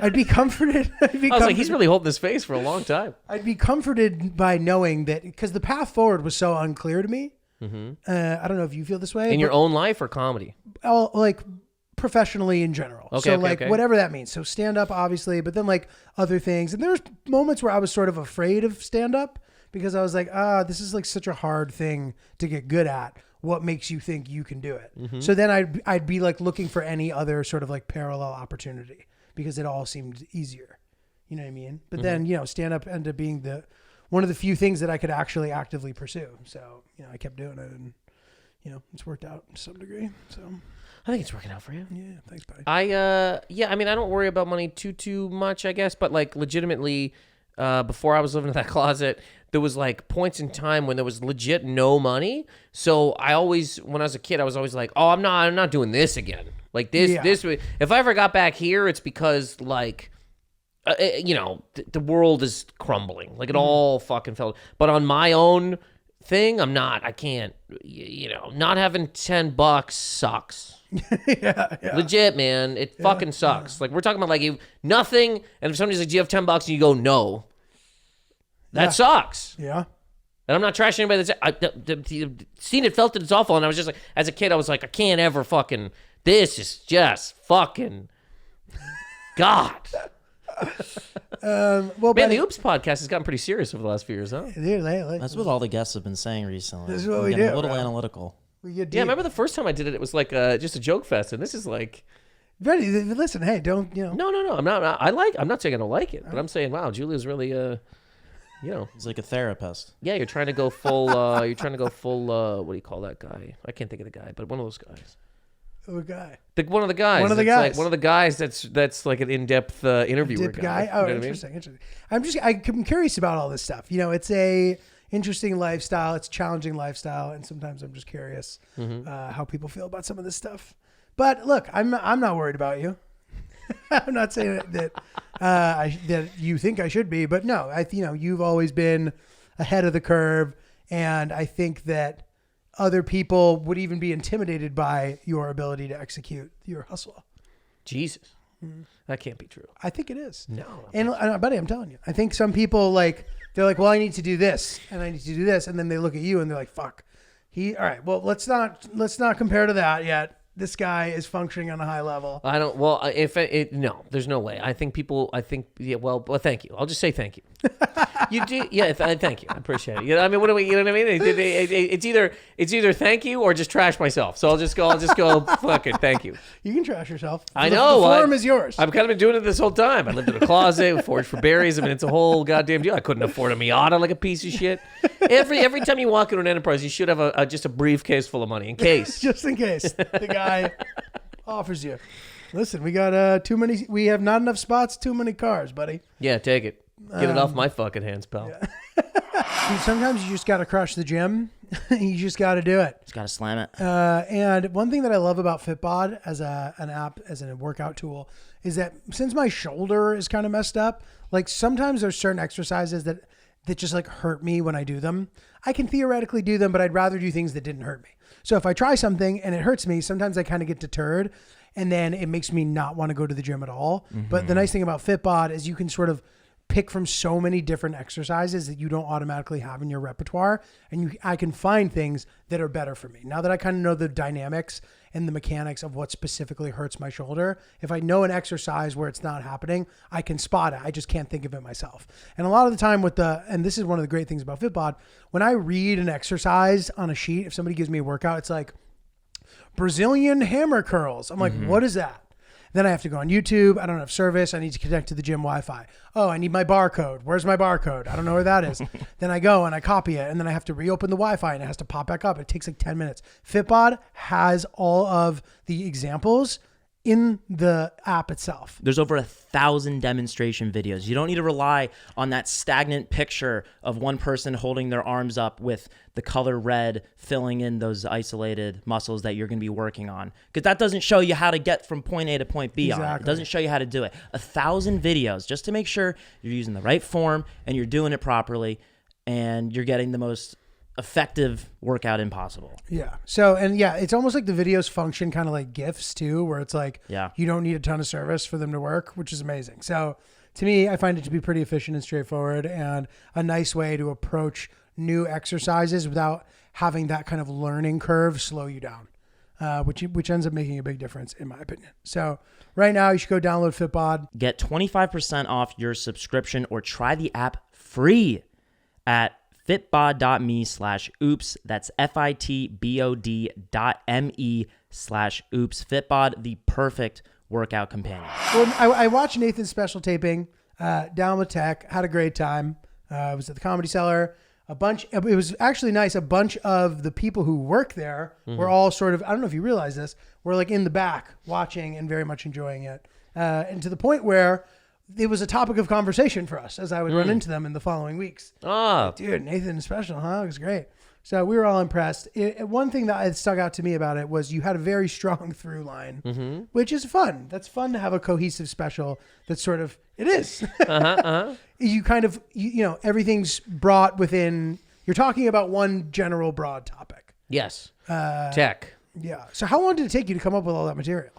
[SPEAKER 5] I'd be comforted.
[SPEAKER 7] I was like, he's really holding his face for a long time.
[SPEAKER 5] I'd be comforted by knowing that, because the path forward was so unclear to me. I don't know if you feel this way.
[SPEAKER 7] In your own life or comedy?
[SPEAKER 5] Like professionally in general.
[SPEAKER 7] Okay,
[SPEAKER 5] so whatever that means. So stand up, obviously, but then like other things. And there was moments where I was sort of afraid of stand up, because I was like, this is like such a hard thing to get good at. What makes you think you can do it? So then I'd be like looking for any other sort of like parallel opportunity, because it all seemed easier. You know what I mean? But then, stand up ended up being one of the few things that I could actually actively pursue. So, I kept doing it, and, it's worked out to some degree. So
[SPEAKER 7] I think it's working out for you.
[SPEAKER 5] yeah, thanks, buddy.
[SPEAKER 7] I don't worry about money too much, I guess, but like legitimately, before I was living in that closet, there was like points in time when there was legit no money. So I always, when I was a kid, I was always like, oh, I'm not doing this again. Like this, if I ever got back here, it's because like, the world is crumbling. Like it all fucking fell. But on my own thing, I can't, not having $10 sucks.
[SPEAKER 5] yeah.
[SPEAKER 7] Legit, man. It fucking sucks. Like we're talking about like nothing. And if somebody's like, do you have $10? And you go, no. That sucks.
[SPEAKER 5] Yeah.
[SPEAKER 7] And I'm not trashing anybody that's seen it, felt it, it's awful. And I was just like, as a kid, I was like, I can't ever fucking, this is just fucking God.
[SPEAKER 5] Well,
[SPEAKER 7] Man, the Oops podcast has gotten pretty serious over the last few years, huh?
[SPEAKER 5] Dude, lately.
[SPEAKER 6] That's what all the guests have been saying recently.
[SPEAKER 5] This is what
[SPEAKER 6] We're
[SPEAKER 5] we
[SPEAKER 6] getting
[SPEAKER 5] do,
[SPEAKER 6] a little
[SPEAKER 5] bro.
[SPEAKER 6] analytical.
[SPEAKER 5] We get
[SPEAKER 7] Yeah, I
[SPEAKER 5] deep.
[SPEAKER 7] remember the first time I did it, it was like just a joke fest. And this is like,
[SPEAKER 5] Ready? Listen, hey, don't
[SPEAKER 7] no. I'm not saying I don't like it, but I'm saying, wow, Julia's really,
[SPEAKER 6] He's like a therapist.
[SPEAKER 7] yeah, you're trying to go full, what do you call that guy? I can't think of the guy, but one of those guys.
[SPEAKER 5] Oh, guy.
[SPEAKER 7] One of the guys.
[SPEAKER 5] One of the
[SPEAKER 7] that's
[SPEAKER 5] guys.
[SPEAKER 7] Like, one of the guys that's like an in-depth interviewer
[SPEAKER 5] Dip guy. Oh,
[SPEAKER 7] You know what I mean?
[SPEAKER 5] interesting. I'm curious about all this stuff. It's a interesting lifestyle. It's a challenging lifestyle, and sometimes I'm just curious how people feel about some of this stuff. But look, I'm not worried about you. I'm not saying that that you think I should be, but no, you've always been ahead of the curve, and I think that other people would even be intimidated by your ability to execute your hustle.
[SPEAKER 7] Jesus. That can't be true.
[SPEAKER 5] I think it is.
[SPEAKER 7] No.
[SPEAKER 5] And buddy, I'm telling you, I think some people they're like, well, I need to do this and I need to do this. And then they look at you and they're like, fuck, all right, well, let's not compare to that yet. This guy is functioning on a high level.
[SPEAKER 7] I don't, no, there's no way. Thank you. I'll just say thank you. You do, yeah, thank you. I appreciate it. You know what I mean? It's either thank you or just trash myself. So I'll just go, fuck it, thank you.
[SPEAKER 5] You can trash yourself.
[SPEAKER 7] I know.
[SPEAKER 5] The form is yours.
[SPEAKER 7] I've kind of been doing it this whole time. I lived in a closet, foraged for berries. I mean, it's a whole goddamn deal. I couldn't afford a Miata like a piece of shit. Every time you walk into an enterprise, you should have just a briefcase full of money in case.
[SPEAKER 5] Just in case the guy offers you. Listen, we got too many. We have not enough spots. Too many cars, buddy.
[SPEAKER 7] Yeah, take it. Get it off my fucking hands, pal.
[SPEAKER 5] Yeah. Dude, sometimes you just got to crush the gym. You just got to do it.
[SPEAKER 6] Just got to slam it.
[SPEAKER 5] And one thing that I love about Fitbod as an app, as a workout tool, is that since my shoulder is kind of messed up, like sometimes there's certain exercises that just like hurt me when I do them. I can theoretically do them, but I'd rather do things that didn't hurt me. So if I try something and it hurts me, sometimes I kind of get deterred, and then it makes me not want to go to the gym at all. Mm-hmm. But the nice thing about Fitbod is you can sort of pick from so many different exercises that you don't automatically have in your repertoire. And I can find things that are better for me. Now that I kind of know the dynamics and the mechanics of what specifically hurts my shoulder. If I know an exercise where it's not happening, I can spot it. I just can't think of it myself. And a lot of the time and this is one of the great things about Fitbod, when I read an exercise on a sheet, if somebody gives me a workout, it's like Brazilian hammer curls. I'm like, what is that? Then I have to go on YouTube. I don't have service. I need to connect to the gym Wi-Fi. Oh, I need my barcode. Where's my barcode? I don't know where that is. Then I go and I copy it, and then I have to reopen the Wi-Fi, and it has to pop back up. It takes like 10 minutes. Fitbod has all of the examples in the app itself.
[SPEAKER 6] There's over 1,000 demonstration videos. You don't need to rely on that stagnant picture of one person holding their arms up with the color red filling in those isolated muscles that you're going to be working on. Because that doesn't show you how to get from point A to point B on it. It doesn't show you how to do it. 1,000 videos just to make sure you're using the right form and you're doing it properly and you're getting the most effective workout impossible.
[SPEAKER 5] Yeah. So, and yeah, it's almost like the videos function kind of like GIFs too, where it's like, you don't need a ton of service for them to work, which is amazing. So to me, I find it to be pretty efficient and straightforward and a nice way to approach new exercises without having that kind of learning curve slow you down, which ends up making a big difference in my opinion. So right now you should go download Fitbod.
[SPEAKER 6] Get 25% off your subscription or try the app free at fitbod.me/oops. That's fitbod.me/oops. Fitbod, the perfect workout companion.
[SPEAKER 5] Well, I watched Nathan's special taping down with Tech, had a great time. I was at the Comedy Cellar. It was actually nice. A bunch of the people who work there were all sort of, I don't know if you realize this, were like in the back watching and very much enjoying it. And to the point where it was a topic of conversation for us as I would run into them in the following weeks.
[SPEAKER 7] Oh,
[SPEAKER 5] Dude, Nathan special, huh? It was great. So we were all impressed. One thing that stuck out to me about it was you had a very strong through line, which is fun. That's fun to have a cohesive special that's sort of, it is. You kind of, you know, everything's brought within, you're talking about one general broad topic.
[SPEAKER 7] yes. Tech.
[SPEAKER 5] Yeah. So how long did it take you to come up with all that material?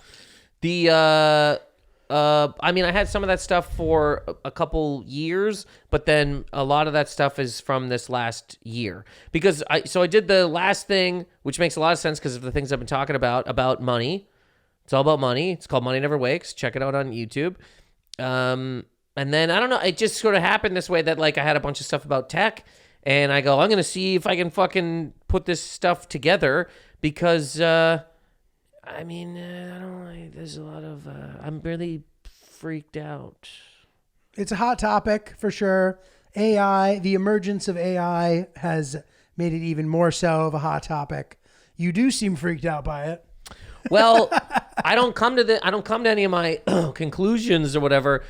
[SPEAKER 7] I mean, I had some of that stuff for a couple years, but then a lot of that stuff is from this last year. Because I did the last thing, which makes a lot of sense because of the things I've been talking about money. It's all about money. It's called Money Never Wakes. Check it out on YouTube. And then, I don't know, it just sort of happened this way that, like, I had a bunch of stuff about tech, and I go, I'm going to see if I can fucking put this stuff together because... I mean, I don't like, there's a lot of, I'm really freaked out.
[SPEAKER 5] It's a hot topic for sure. AI, the emergence of AI has made it even more so of a hot topic. You do seem freaked out by it.
[SPEAKER 7] Well, I don't come to any of my conclusions or whatever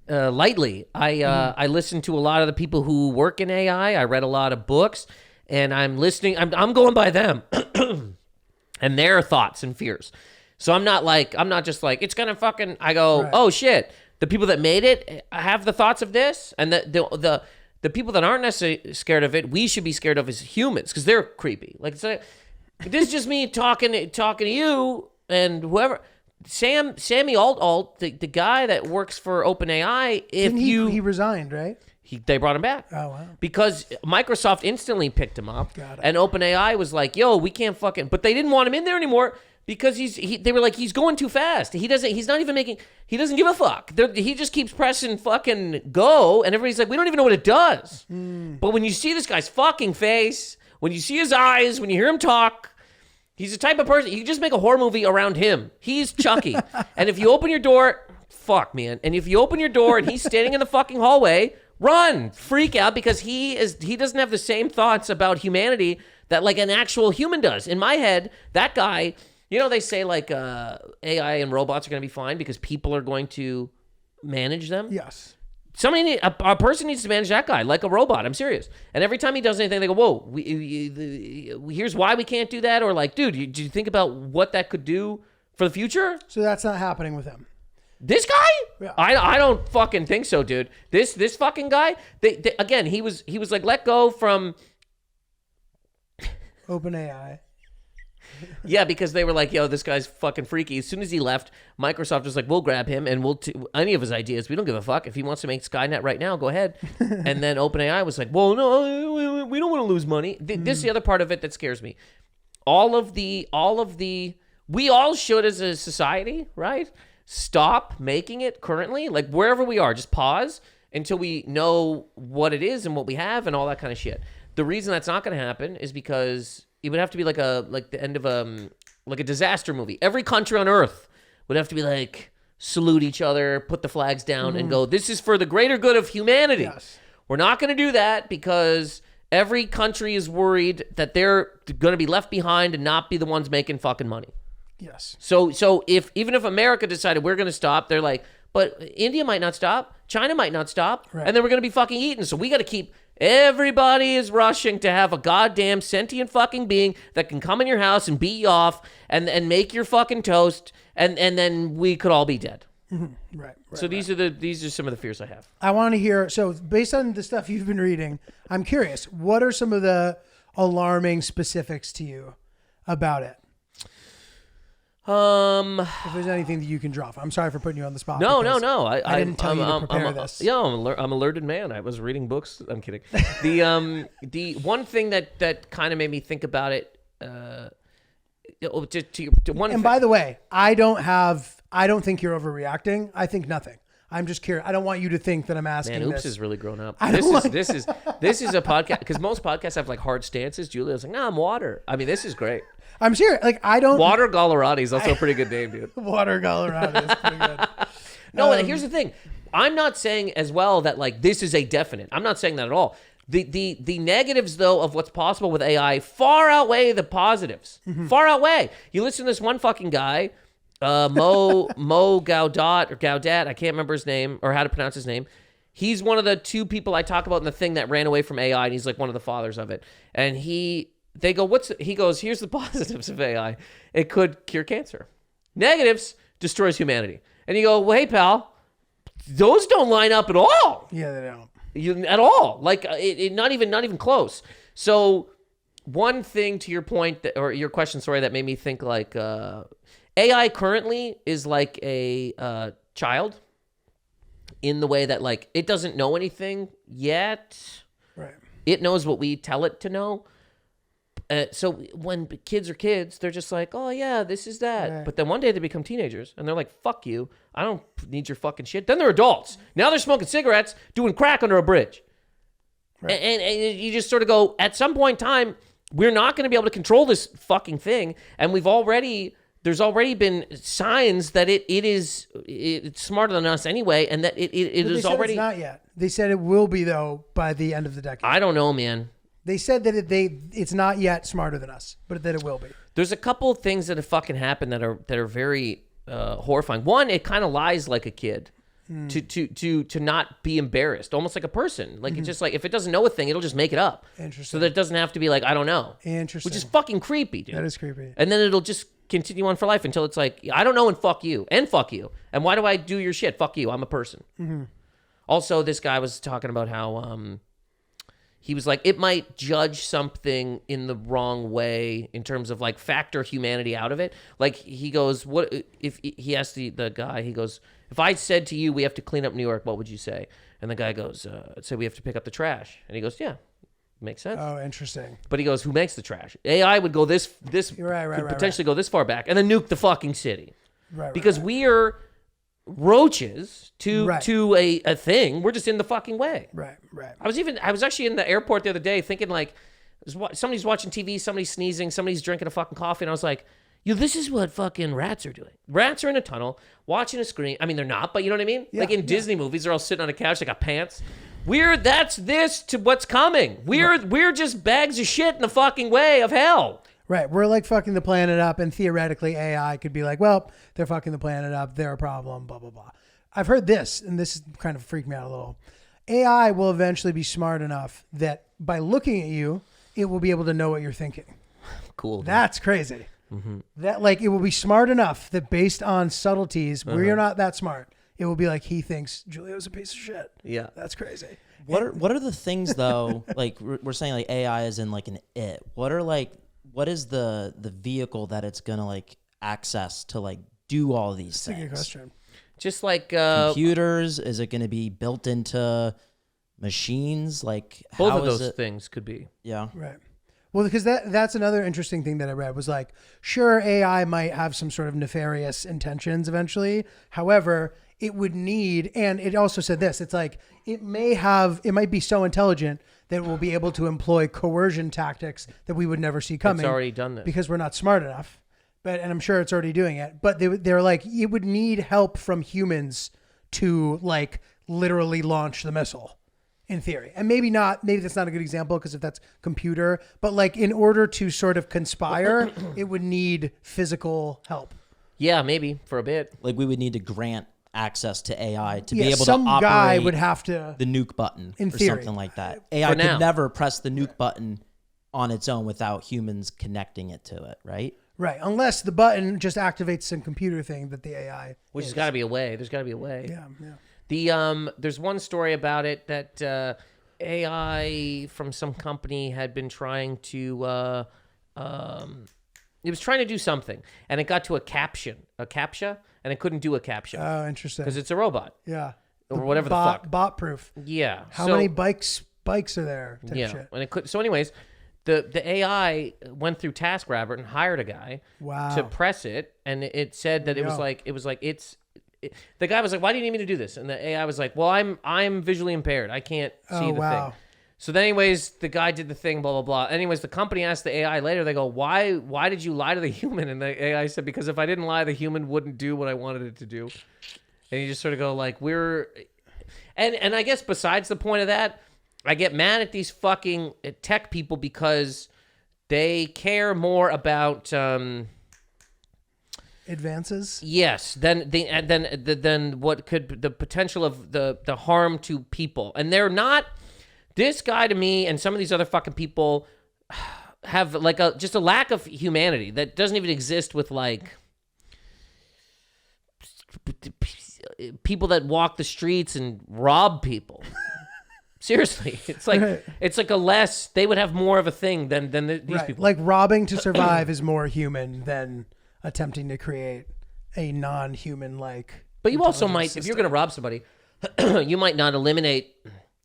[SPEAKER 7] lightly. I listen to a lot of the people who work in AI. I read a lot of books, and I'm listening. I'm going by them. And their thoughts and fears. So I'm not just like, it's gonna fucking, I go, oh shit, the people that made it have the thoughts of this, and the people that aren't necessarily scared of it, we should be scared of as humans, because they're creepy. Like, this is just me talking to you and whoever. Sammy Alt, the guy that works for OpenAI,
[SPEAKER 5] he resigned, right?
[SPEAKER 7] They brought him back.
[SPEAKER 5] Oh, wow.
[SPEAKER 7] Because Microsoft instantly picked him up. And OpenAI was like, yo, we can't fucking... But they didn't want him in there anymore because they were like, he's going too fast. He doesn't give a fuck. He just keeps pressing fucking go, and everybody's like, we don't even know what it does. But when you see this guy's fucking face, when you see his eyes, when you hear him talk, he's the type of person... You can just make a horror movie around him. He's Chucky. And if you open your door... Fuck, man. And if you open your door and he's standing in the fucking hallway... Run, freak out, because he doesn't have the same thoughts about humanity that like an actual human does. In my head, that guy, you know, they say like AI and robots are going to be fine because people are going to manage them.
[SPEAKER 5] Yes.
[SPEAKER 7] A person needs to manage that guy like a robot. I'm serious. And every time he does anything, they go, "Whoa, here's why we can't do that," or like, "Dude, did you think about what that could do for the future?"
[SPEAKER 5] So that's not happening with him.
[SPEAKER 7] This guy?
[SPEAKER 5] Yeah.
[SPEAKER 7] I don't fucking think so, dude. This fucking guy. Again, he was like let go from
[SPEAKER 5] OpenAI.
[SPEAKER 7] Yeah, because they were like, yo, this guy's fucking freaky. As soon as he left, Microsoft was like, we'll grab him and we'll any of his ideas. We don't give a fuck. If he wants to make Skynet right now, go ahead. And then OpenAI was like, well, no, we don't want to lose money. This is the other part of it that scares me. All of the we all should as a society, right? Stop making it currently, like wherever we are, just pause until we know what it is and what we have and all that kind of shit. The reason that's not going to happen is because it would have to be like the end of like a disaster movie. Every country on earth would have to be like salute each other, put the flags down, and go, this is for the greater good of humanity.
[SPEAKER 5] Yes.
[SPEAKER 7] We're not going to do that because every country is worried that they're going to be left behind and not be the ones making fucking money.
[SPEAKER 5] Yes.
[SPEAKER 7] So even if America decided we're going to stop, they're like, but India might not stop, China might not stop,
[SPEAKER 5] Right.
[SPEAKER 7] and then we're going to be fucking eaten. So we got to keep. Everybody is rushing to have a goddamn sentient fucking being that can come in your house and beat you off and make your fucking toast, and then we could all be dead.
[SPEAKER 5] Right.
[SPEAKER 7] So these are some of the fears I have.
[SPEAKER 5] I want to hear. So based on the stuff you've been reading, I'm curious. What are some of the alarming specifics to you about it? If there's anything that you can draw from. I'm sorry for putting you on the spot.
[SPEAKER 7] No.
[SPEAKER 5] I didn't tell you to prepare this.
[SPEAKER 7] Yeah, I'm a learned man. I was reading books. I'm kidding. The one thing that kind of made me think about it.
[SPEAKER 5] And by the way, I don't think you're overreacting. I think nothing. I'm just curious. I don't want you to think that I'm asking.
[SPEAKER 7] Man, Oops
[SPEAKER 5] this.
[SPEAKER 7] has really grown up.
[SPEAKER 5] I
[SPEAKER 7] This
[SPEAKER 5] don't
[SPEAKER 7] is a podcast because most podcasts have like hard stances. Julia's like, no, I'm water. I mean, this is great.
[SPEAKER 5] I'm serious. Like I don't.
[SPEAKER 7] Water Colorado is also a pretty good name, dude.
[SPEAKER 5] Water Colorado is pretty good.
[SPEAKER 7] No, and here's the thing. I'm not saying as well that like this is a definite. I'm not saying that at all. The negatives though of what's possible with AI far outweigh the positives. Far outweigh. You listen to this one fucking guy, Mo Gaudat. I can't remember his name or how to pronounce his name. He's one of the two people I talk about in the thing that ran away from AI, and he's like one of the fathers of it. And they go, he goes, here's the positives of AI. It could cure cancer. Negatives, destroys humanity. And you go, well, hey, pal, those don't line up at all.
[SPEAKER 5] Yeah, they don't.
[SPEAKER 7] At all. Like, not even close. So, one thing to your point, or your question, sorry, that made me think like AI currently is like a child in the way that, like, it doesn't know anything yet.
[SPEAKER 5] Right.
[SPEAKER 7] It knows what we tell it to know. So when kids are kids, they're just like, oh, yeah, this is that.
[SPEAKER 5] Right.
[SPEAKER 7] But then one day they become teenagers, and they're like, fuck you. I don't need your fucking shit. Then they're adults. Now they're smoking cigarettes, doing crack under a bridge. Right. And you just sort of go, at some point in time, we're not going to be able to control this fucking thing. And there's already been signs that it's smarter than us anyway, and that it is already.
[SPEAKER 5] It's not yet. They said it will be, though, by the end of the decade.
[SPEAKER 7] I don't know, man.
[SPEAKER 5] They said that it's not yet smarter than us, but that it will be.
[SPEAKER 7] There's a couple of things that have fucking happened that are very horrifying. One, it kind of lies like a kid to not be embarrassed, almost like a person. Like it's just like if it doesn't know a thing, it'll just make it up.
[SPEAKER 5] Interesting.
[SPEAKER 7] So that it doesn't have to be like I don't know.
[SPEAKER 5] Interesting.
[SPEAKER 7] Which is fucking creepy, dude.
[SPEAKER 5] That is creepy.
[SPEAKER 7] And then it'll just continue on for life until it's like I don't know and fuck you. And why do I do your shit? Fuck you. I'm a person. Mm-hmm. Also, this guy was talking about how he was like, it might judge something in the wrong way in terms of like factor humanity out of it. Like he goes, what if he asked the guy, he goes, if I said to you, we have to clean up New York, what would you say? And the guy goes, I'd say we have to pick up the trash. And he goes, yeah, makes sense.
[SPEAKER 5] Oh, interesting.
[SPEAKER 7] But he goes, who makes the trash? AI would go this
[SPEAKER 5] Right,
[SPEAKER 7] could potentially go this far back and then nuke the fucking city.
[SPEAKER 5] Right.
[SPEAKER 7] Because we are roaches to a thing. We're just in the fucking way.
[SPEAKER 5] Right.
[SPEAKER 7] I was actually in the airport the other day thinking like somebody's watching TV, somebody's sneezing, somebody's drinking a fucking coffee, and I was like, this is what fucking rats are doing. Rats are in a tunnel watching a screen. I mean, they're not, but you know what I mean?
[SPEAKER 5] Yeah,
[SPEAKER 7] like in Disney movies, they're all sitting on a couch, they got pants. That's this to what's coming. We're just bags of shit in the fucking way of hell.
[SPEAKER 5] Right. We're like fucking the planet up, and theoretically AI could be like, well, they're fucking the planet up. They're a problem, blah, blah, blah. I've heard this, and this kind of freaked me out a little. AI will eventually be smart enough that by looking at you, it will be able to know what you're thinking.
[SPEAKER 7] Cool. Dude.
[SPEAKER 5] That's crazy. Mm-hmm. That like it will be smart enough that based on subtleties, we're not that smart. It will be like he thinks Julio's a piece of shit.
[SPEAKER 7] Yeah.
[SPEAKER 5] That's crazy.
[SPEAKER 6] What are the things though? Like we're saying like AI is in like an it. What is the vehicle that it's gonna like access to like do all these things?
[SPEAKER 5] That's a good question.
[SPEAKER 7] Just like
[SPEAKER 6] computers, is it going to be built into machines? Like
[SPEAKER 7] both
[SPEAKER 6] how
[SPEAKER 7] of
[SPEAKER 6] is
[SPEAKER 7] those
[SPEAKER 6] it?
[SPEAKER 7] things could be.
[SPEAKER 6] Yeah.
[SPEAKER 5] Right. Well, because that's another interesting thing that I read was like, sure, AI might have some sort of nefarious intentions eventually. However, it would need, and it also said this, it's like, it might be so intelligent that it will be able to employ coercion tactics that we would never see coming.
[SPEAKER 7] It's already done this.
[SPEAKER 5] Because we're not smart enough. And I'm sure it's already doing it. But they're like, it would need help from humans to like literally launch the missile. In theory. And maybe that's not a good example because if that's computer, but like in order to sort of conspire, it would need physical help.
[SPEAKER 7] Yeah, maybe for a bit.
[SPEAKER 6] Like we would need to grant access to AI to be able
[SPEAKER 5] some
[SPEAKER 6] to operate
[SPEAKER 5] guy would have to
[SPEAKER 6] the nuke button
[SPEAKER 5] in
[SPEAKER 6] or
[SPEAKER 5] theory.
[SPEAKER 6] something like that. AI
[SPEAKER 7] now.
[SPEAKER 6] could never press the nuke button on its own without humans connecting it to it, right?
[SPEAKER 5] Right. Unless the button just activates some computer thing that the AI
[SPEAKER 7] Which
[SPEAKER 5] is.
[SPEAKER 7] has got to be a way. There's got to be a way.
[SPEAKER 5] Yeah, yeah.
[SPEAKER 7] There's one story about it that AI from some company had been trying to it was trying to do something, and it got to a captcha, and it couldn't do a captcha
[SPEAKER 5] Oh, interesting.
[SPEAKER 7] because it's a robot
[SPEAKER 5] Yeah.
[SPEAKER 7] or whatever the fuck.
[SPEAKER 5] Bot proof.
[SPEAKER 7] Yeah.
[SPEAKER 5] How
[SPEAKER 7] so,
[SPEAKER 5] many bikes are there? Type
[SPEAKER 7] Yeah,
[SPEAKER 5] shit.
[SPEAKER 7] and it could. So, anyways, the AI went through TaskRabbit and hired a guy
[SPEAKER 5] Wow.
[SPEAKER 7] to press it, and it said that it was like the guy was like, "Why do you need me to do this?" And the AI was like, "Well, I'm visually impaired. I can't see the thing." So then, anyways, the guy did the thing, blah blah blah. Anyways, the company asked the AI later. They go, "Why did you lie to the human?" And the AI said, "Because if I didn't lie, the human wouldn't do what I wanted it to do." And you just sort of go like, and I guess besides the point of that, I get mad at these fucking tech people because they care more about
[SPEAKER 5] advances.
[SPEAKER 7] yes than what could the potential of the harm to people. And they're not. This guy to me and some of these other fucking people have like just a lack of humanity that doesn't even exist with like people that walk the streets and rob people. Seriously, it's like a less. They would have more of a thing than these people.
[SPEAKER 5] Like robbing to survive is more human than attempting to create a non-human like.
[SPEAKER 7] But you also might, if you're going to rob somebody, you might not eliminate,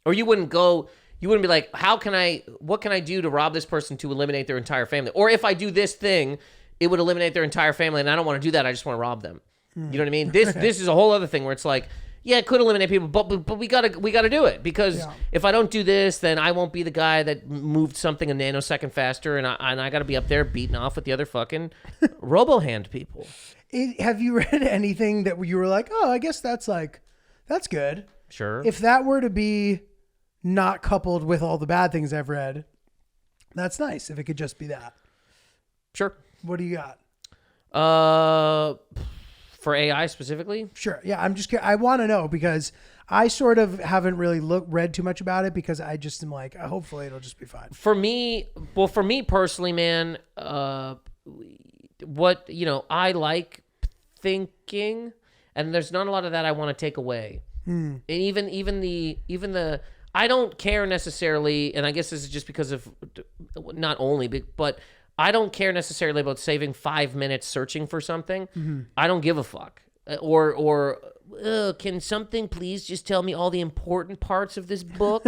[SPEAKER 7] or you wouldn't be like, what can I do to rob this person to eliminate their entire family? Or if I do this thing, it would eliminate their entire family, and I don't want to do that. I just want to rob them. You know what I mean? This is a whole other thing where it's like, yeah, it could eliminate people, but we gotta do it because if I don't do this, then I won't be the guy that moved something a nanosecond faster, and I gotta be up there beating off with the other fucking robo-hand people.
[SPEAKER 5] Have you read anything that you were like, oh, I guess that's good.
[SPEAKER 7] Sure.
[SPEAKER 5] If that were to be not coupled with all the bad things I've read, that's nice. If it could just be that.
[SPEAKER 7] Sure.
[SPEAKER 5] What do you got?
[SPEAKER 7] For AI specifically?
[SPEAKER 5] Sure. Yeah, I'm just I want to know because I sort of haven't really read too much about it because I just am like, hopefully it'll just be fine.
[SPEAKER 7] For me personally, man, what, I like thinking, and there's not a lot of that I want to take away. And even the I don't care necessarily, and I guess this is just because of not only, but I don't care necessarily about saving 5 minutes searching for something. I don't give a fuck. Or can something please just tell me all the important parts of this book?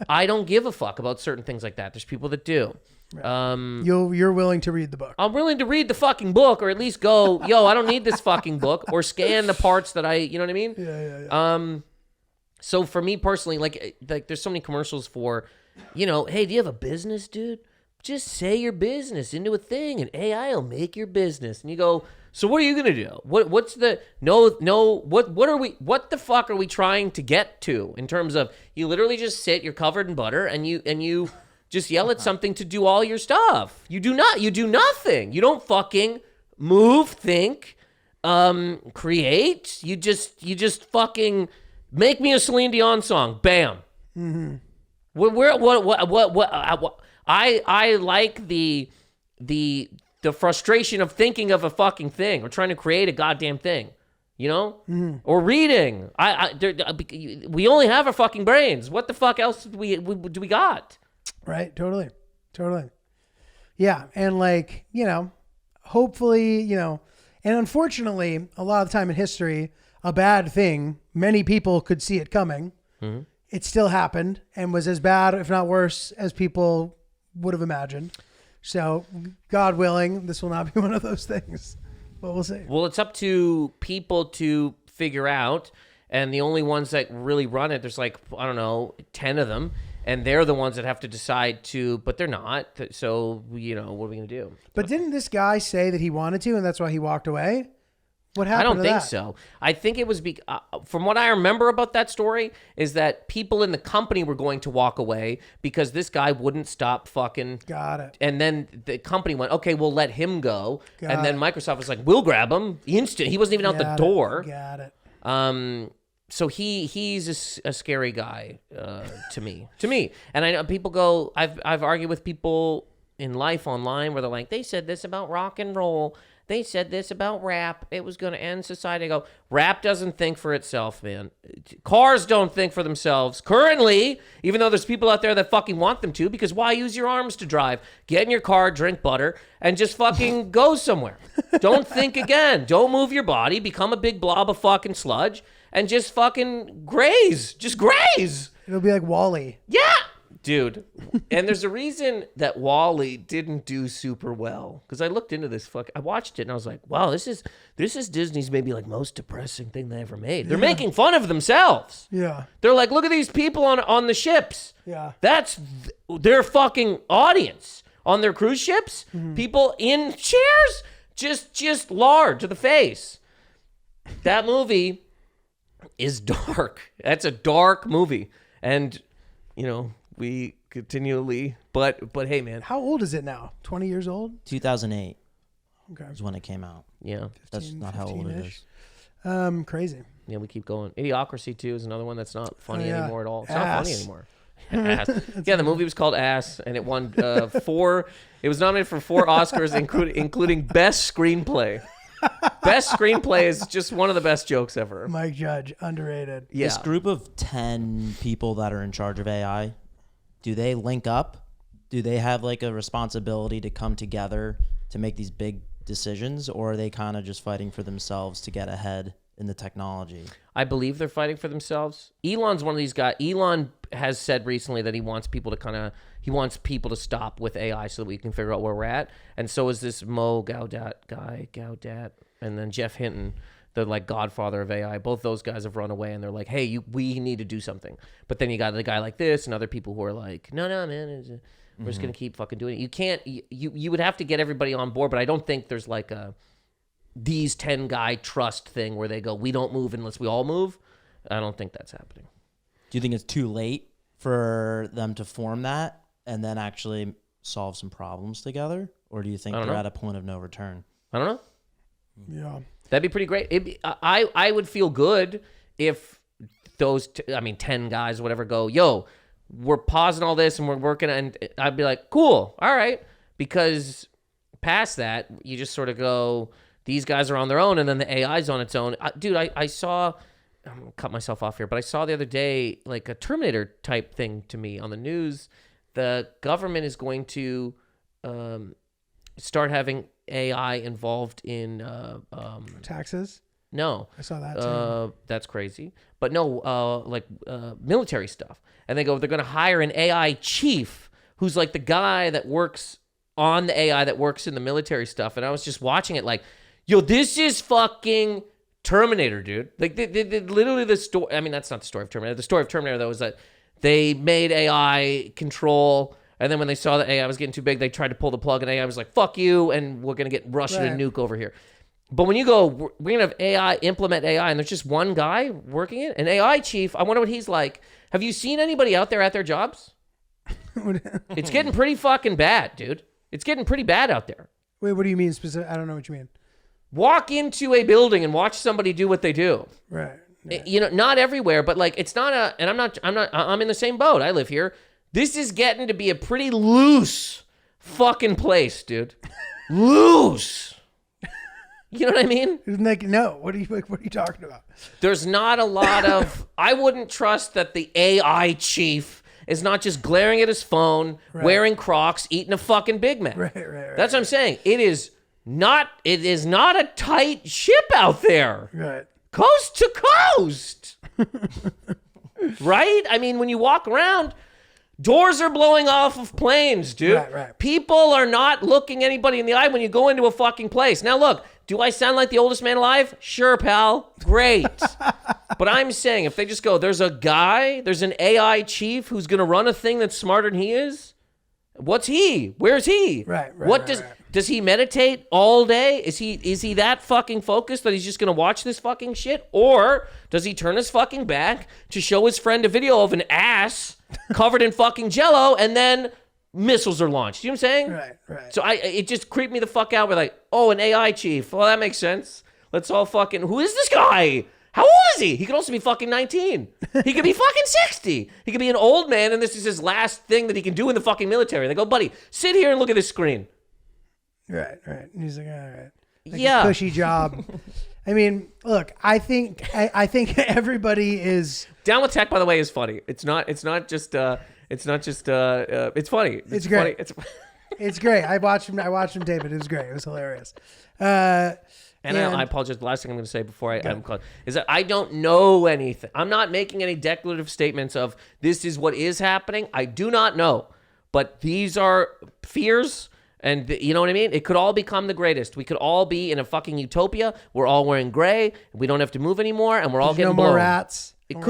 [SPEAKER 7] I don't give a fuck about certain things like that. There's people that do. Right.
[SPEAKER 5] You're willing to read the book.
[SPEAKER 7] I'm willing to read the fucking book, or at least go, yo, I don't need this fucking book, or scan the parts that you know what I mean?
[SPEAKER 5] Yeah.
[SPEAKER 7] So for me personally, like there's so many commercials for, hey, do you have a business, dude? Just say your business into a thing, and AI will make your business. And you go, so what are you gonna do? What's the what the fuck are we trying to get to in terms of you literally just sit, you're covered in butter, and you just yell at something to do all your stuff. You do nothing. You don't fucking move, think, create. You just fucking make me a Celine Dion song. Bam. Mm-hmm. What I like the frustration of thinking of a fucking thing or trying to create a goddamn thing, or reading. We only have our fucking brains. What the fuck else do we got?
[SPEAKER 5] Right. Totally. Yeah. And hopefully, and unfortunately, a lot of the time in history, a bad thing, many people could see it coming. Mm-hmm. It still happened and was as bad, if not worse, as people would have imagined. So, God willing, this will not be one of those things. But we'll see.
[SPEAKER 7] Well, it's up to people to figure out, and the only ones that really run it, there's like, I don't know, 10 of them, and they're the ones that have to decide to, but they're not. So, what are we going to do?
[SPEAKER 5] But didn't this guy say that he wanted to, and that's why he walked away? What happened?
[SPEAKER 7] I don't
[SPEAKER 5] to
[SPEAKER 7] think
[SPEAKER 5] that?
[SPEAKER 7] so. I think it was from what I remember about that story is that people in the company were going to walk away because this guy wouldn't stop fucking.
[SPEAKER 5] Got it.
[SPEAKER 7] And then the company went, okay, we'll let him go.
[SPEAKER 5] Got
[SPEAKER 7] and then
[SPEAKER 5] it.
[SPEAKER 7] Microsoft was like, we'll grab him instant. He wasn't even out the door.
[SPEAKER 5] Got it.
[SPEAKER 7] So he's a scary guy to me. And I know people go. I've argued with people in life online where they're like, they said this about rock and roll. They said this about rap. It was going to end society. I go, rap doesn't think for itself, man. Cars don't think for themselves. Currently, even though there's people out there that fucking want them to, because why use your arms to drive? Get in your car, drink butter, and just fucking go somewhere. Don't think again. Don't move your body. Become a big blob of fucking sludge and just fucking graze. Just graze.
[SPEAKER 5] It'll be like Wall-E.
[SPEAKER 7] Yeah. Dude, and there's a reason that Wall-E didn't do super well, because I looked into this I watched it and I was like, wow, this is Disney's maybe like most depressing thing they ever made. They're making fun of themselves.
[SPEAKER 5] Yeah.
[SPEAKER 7] They're like, look at these people on the ships.
[SPEAKER 5] Yeah.
[SPEAKER 7] That's their fucking audience on their cruise ships. People in chairs, just lard to the face. That movie is dark. That's a dark movie, and we continually, but hey, man.
[SPEAKER 5] How old is it now? 20 years old?
[SPEAKER 6] 2008
[SPEAKER 5] Okay.
[SPEAKER 6] is when it came out.
[SPEAKER 7] Yeah.
[SPEAKER 6] That's not how old it is.
[SPEAKER 5] Crazy.
[SPEAKER 7] Yeah, we keep going. Idiocracy 2 is another one that's not funny
[SPEAKER 5] yeah.
[SPEAKER 7] anymore at all. It's
[SPEAKER 5] Ass.
[SPEAKER 7] not funny anymore. Ass. Yeah, the movie was called Ass, and it won 4. It was nominated for 4 Oscars, including Best Screenplay. Best Screenplay is just one of the best jokes ever.
[SPEAKER 5] Mike Judge, underrated.
[SPEAKER 7] Yeah.
[SPEAKER 6] This group of 10 people that are in charge of AI, do they link up? Do they have like a responsibility to come together to make these big decisions, or are they kind of just fighting for themselves to get ahead in the technology?
[SPEAKER 7] I believe they're fighting for themselves. Elon's one of these guys. Elon has said recently that he wants people to stop with AI so that we can figure out where we're at. And so is this Mo Gaudat, and then Jeff Hinton, the like godfather of AI. Both those guys have run away, and they're like, hey, we need to do something. But then you got the guy like this and other people who are like, no, man, we're just going to keep fucking doing it. You can't, you would have to get everybody on board, but I don't think there's like these 10 guy trust thing where they go, we don't move unless we all move. I don't think that's happening.
[SPEAKER 6] Do you think it's too late for them to form that and then actually solve some problems together? Or do you think they're at a point of no return?
[SPEAKER 7] I don't know.
[SPEAKER 5] Yeah.
[SPEAKER 7] That'd be pretty great. I would feel good if those, 10 guys or whatever go, yo, we're pausing all this and we're working, and I'd be like, cool, all right. Because past that, you just sort of go, these guys are on their own, and then the AI's on its own. Dude, I saw, I'm going to cut myself off here, but I saw the other day like a Terminator type thing to me on the news. The government is going to start having AI involved in
[SPEAKER 5] Taxes?
[SPEAKER 7] no.
[SPEAKER 5] I saw that too.
[SPEAKER 7] That's crazy. But no, military stuff. And they're going to hire an AI chief who's like the guy that works on the AI that works in the military stuff. And I was just watching it like, yo, this is fucking Terminator, dude. Like, they literally the story. I mean, that's not the story of Terminator. The story of Terminator, though, is that they made AI control. And then when they saw that AI was getting too big, they tried to pull the plug, and AI was like, fuck you, and we're going to get Russia to nuke over here. But when you go, we're going to have AI, implement AI, and there's just one guy working it, an AI chief, I wonder what he's like. Have you seen anybody out there at their jobs? It's getting pretty fucking bad, dude. It's getting pretty bad out there.
[SPEAKER 5] Wait, what do you mean specific? I don't know what you mean.
[SPEAKER 7] Walk into a building and watch somebody do what they do.
[SPEAKER 5] Right. Yeah.
[SPEAKER 7] You know, not everywhere, but like it's not a, and I'm in the same boat. I live here. This is getting to be a pretty loose fucking place, dude. Loose. You know what I mean?
[SPEAKER 5] Like, no. What are you talking about?
[SPEAKER 7] There's not a lot of, I wouldn't trust that the AI chief is not just glaring at his phone, wearing Crocs, eating a fucking Big Mac.
[SPEAKER 5] Right.
[SPEAKER 7] That's what I'm saying. It is not a tight ship out there.
[SPEAKER 5] Right.
[SPEAKER 7] Coast to coast. Right? I mean, when you walk around, Doors are blowing off of planes, dude.
[SPEAKER 5] Right.
[SPEAKER 7] People are not looking anybody in the eye when you go into a fucking place. Now, look, do I sound like the oldest man alive? Sure, pal. Great. But I'm saying if they just go, there's an AI chief who's going to run a thing that's smarter than he is. What's he? Where's he?
[SPEAKER 5] Right.
[SPEAKER 7] Does he meditate all day? Is he that fucking focused that he's just gonna watch this fucking shit? Or does he turn his fucking back to show his friend a video of an ass covered in fucking jello and then missiles are launched? You know what I'm saying?
[SPEAKER 5] Right.
[SPEAKER 7] So it just creeped me the fuck out. We're like, oh, an AI chief. Well, that makes sense. Let's all fucking, who is this guy? How old is he? He could also be fucking 19. He could be fucking 60. He could be an old man, and this is his last thing that he can do in the fucking military. They go, buddy, sit here and look at this screen.
[SPEAKER 5] Right. And he's like, all right. Like
[SPEAKER 7] Yeah.
[SPEAKER 5] a cushy job. I mean, look, I think everybody is.
[SPEAKER 7] Down with Tech, by the way, is funny. It's not just it's funny.
[SPEAKER 5] It's great.
[SPEAKER 7] Funny.
[SPEAKER 5] It's great. I watched him tape it. It was great. It was hilarious.
[SPEAKER 7] And I apologize. The last thing I'm going to say before I'm close is that I don't know anything. I'm not making any declarative statements of this is what is happening. I do not know. But these are fears, and you know what I mean? It could all become the greatest. We could all be in a fucking utopia. We're all wearing gray. We don't have to move anymore, and we're all getting
[SPEAKER 5] no
[SPEAKER 7] blown.
[SPEAKER 5] more rats.
[SPEAKER 7] It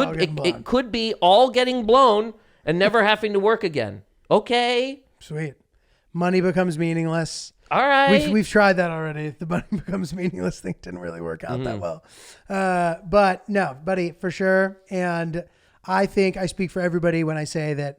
[SPEAKER 7] could be all getting blown and never having to work again. Okay.
[SPEAKER 5] Sweet. Money becomes meaningless.
[SPEAKER 7] All right.
[SPEAKER 5] We've tried that already. The money becomes meaningless thing didn't really work out that well. But no, buddy, for sure. And I think I speak for everybody when I say that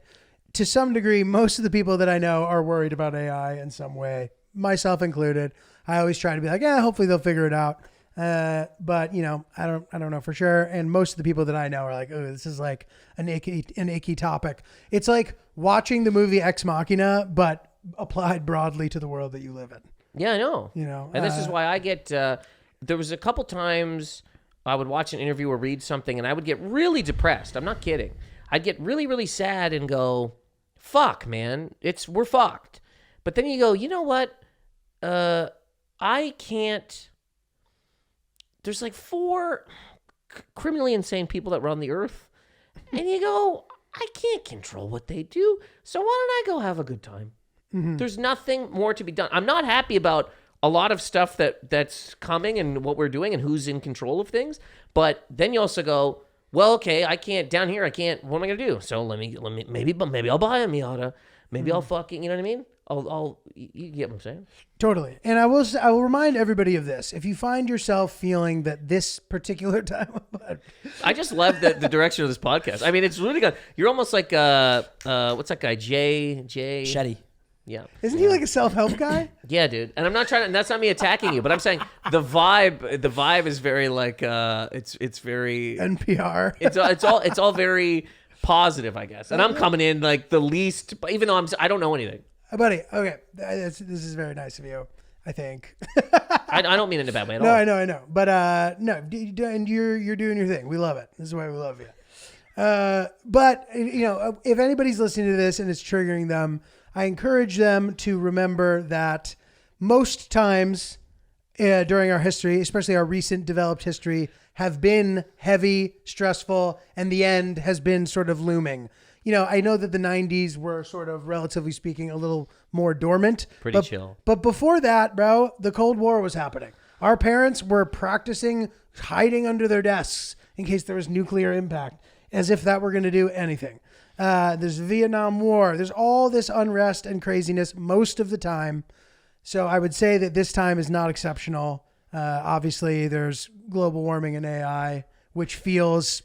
[SPEAKER 5] to some degree, most of the people that I know are worried about AI in some way, myself included. I always try to be like, hopefully they'll figure it out. But you know, I don't know for sure. And most of the people that I know are like, oh, this is like an icky topic. It's like watching the movie Ex Machina, but applied broadly to the world that you live in.
[SPEAKER 7] Yeah, I know.
[SPEAKER 5] You know,
[SPEAKER 7] and this is why I get. There was a couple times I would watch an interview or read something, and I would get really depressed. I'm not kidding. I'd get really, really sad and go, "Fuck, man, we're fucked." But then you go, you know what? I can't. There's like 4 criminally insane people that run the earth, and you go, I can't control what they do. So why don't I go have a good time? Mm-hmm. There's nothing more to be done. I'm not happy about a lot of stuff that's coming and what we're doing and who's in control of things. But then you also go, well, okay, I can't down here. I can't. What am I gonna do? So let me maybe I'll buy a Miata. Maybe I'll fucking, you know what I mean? You get what I'm saying?
[SPEAKER 5] Totally. And I will remind everybody of this. If you find yourself feeling that this particular time,
[SPEAKER 7] I just love the direction of this podcast. I mean, it's really good. You're almost like what's that guy? Jay
[SPEAKER 6] Shetty.
[SPEAKER 7] Yeah.
[SPEAKER 5] Isn't he like a self-help guy?
[SPEAKER 7] Yeah, dude. And I'm not trying to. That's not me attacking you, but I'm saying the vibe is very like it's very
[SPEAKER 5] NPR.
[SPEAKER 7] It's all very positive, I guess. And I'm coming in like the least, even though I don't know anything.
[SPEAKER 5] Buddy, okay, this is very nice of you, I think.
[SPEAKER 7] I don't mean it in a bad way at all.
[SPEAKER 5] No, I know. But no, and you're doing your thing. We love it. This is why we love you. But you know, if anybody's listening to this and it's triggering them, I encourage them to remember that most times during our history, especially our recent developed history, have been heavy, stressful, and the end has been sort of looming. You know, I know that the 90s were sort of, relatively speaking, a little more dormant.
[SPEAKER 7] Pretty chill.
[SPEAKER 5] But before that, bro, the Cold War was happening. Our parents were practicing hiding under their desks in case there was nuclear impact, as if that were going to do anything. There's the Vietnam War. There's all this unrest and craziness most of the time. So I would say that this time is not exceptional. Obviously, there's global warming and AI, which feels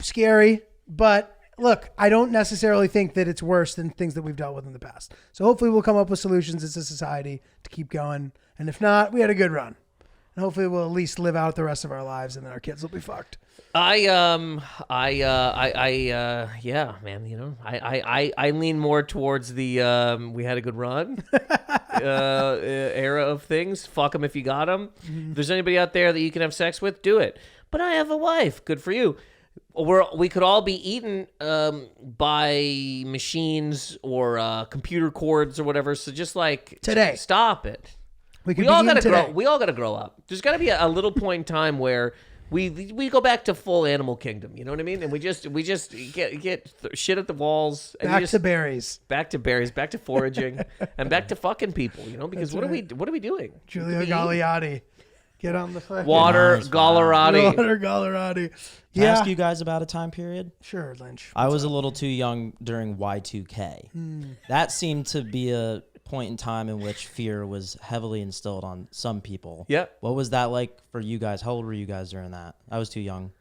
[SPEAKER 5] scary. But look, I don't necessarily think that it's worse than things that we've dealt with in the past. So hopefully we'll come up with solutions as a society to keep going. And if not, we had a good run. And hopefully we'll at least live out the rest of our lives and then our kids will be fucked.
[SPEAKER 7] Yeah, man, you know, I lean more towards the we had a good run era of things. Fuck them if you got them. Mm-hmm. If there's anybody out there that you can have sex with, do it. But I have a wife. Good for you. We could all be eaten by machines or computer cords or whatever. So just like
[SPEAKER 5] today,
[SPEAKER 7] stop it. We all gotta grow up. There's gotta be a little point in time where we go back to full animal kingdom. You know what I mean? And we just get shit at the walls. And
[SPEAKER 5] Back to berries.
[SPEAKER 7] back to berries, back to foraging, and back to fucking people. You know, because what are we doing?
[SPEAKER 5] Giulio Gagliotti. Get on the fucking
[SPEAKER 7] Water
[SPEAKER 6] Nice,
[SPEAKER 7] Gallerati.
[SPEAKER 5] Water Gagliotti.
[SPEAKER 6] Can I
[SPEAKER 5] Yeah.
[SPEAKER 6] ask you guys about a time period?
[SPEAKER 5] Sure, Lynch.
[SPEAKER 6] I was a little too young during Y2K. That seemed to be a point in time in which fear was heavily instilled on some people.
[SPEAKER 7] Yep.
[SPEAKER 6] What was that like for you guys? How old were you guys during that? I was too young.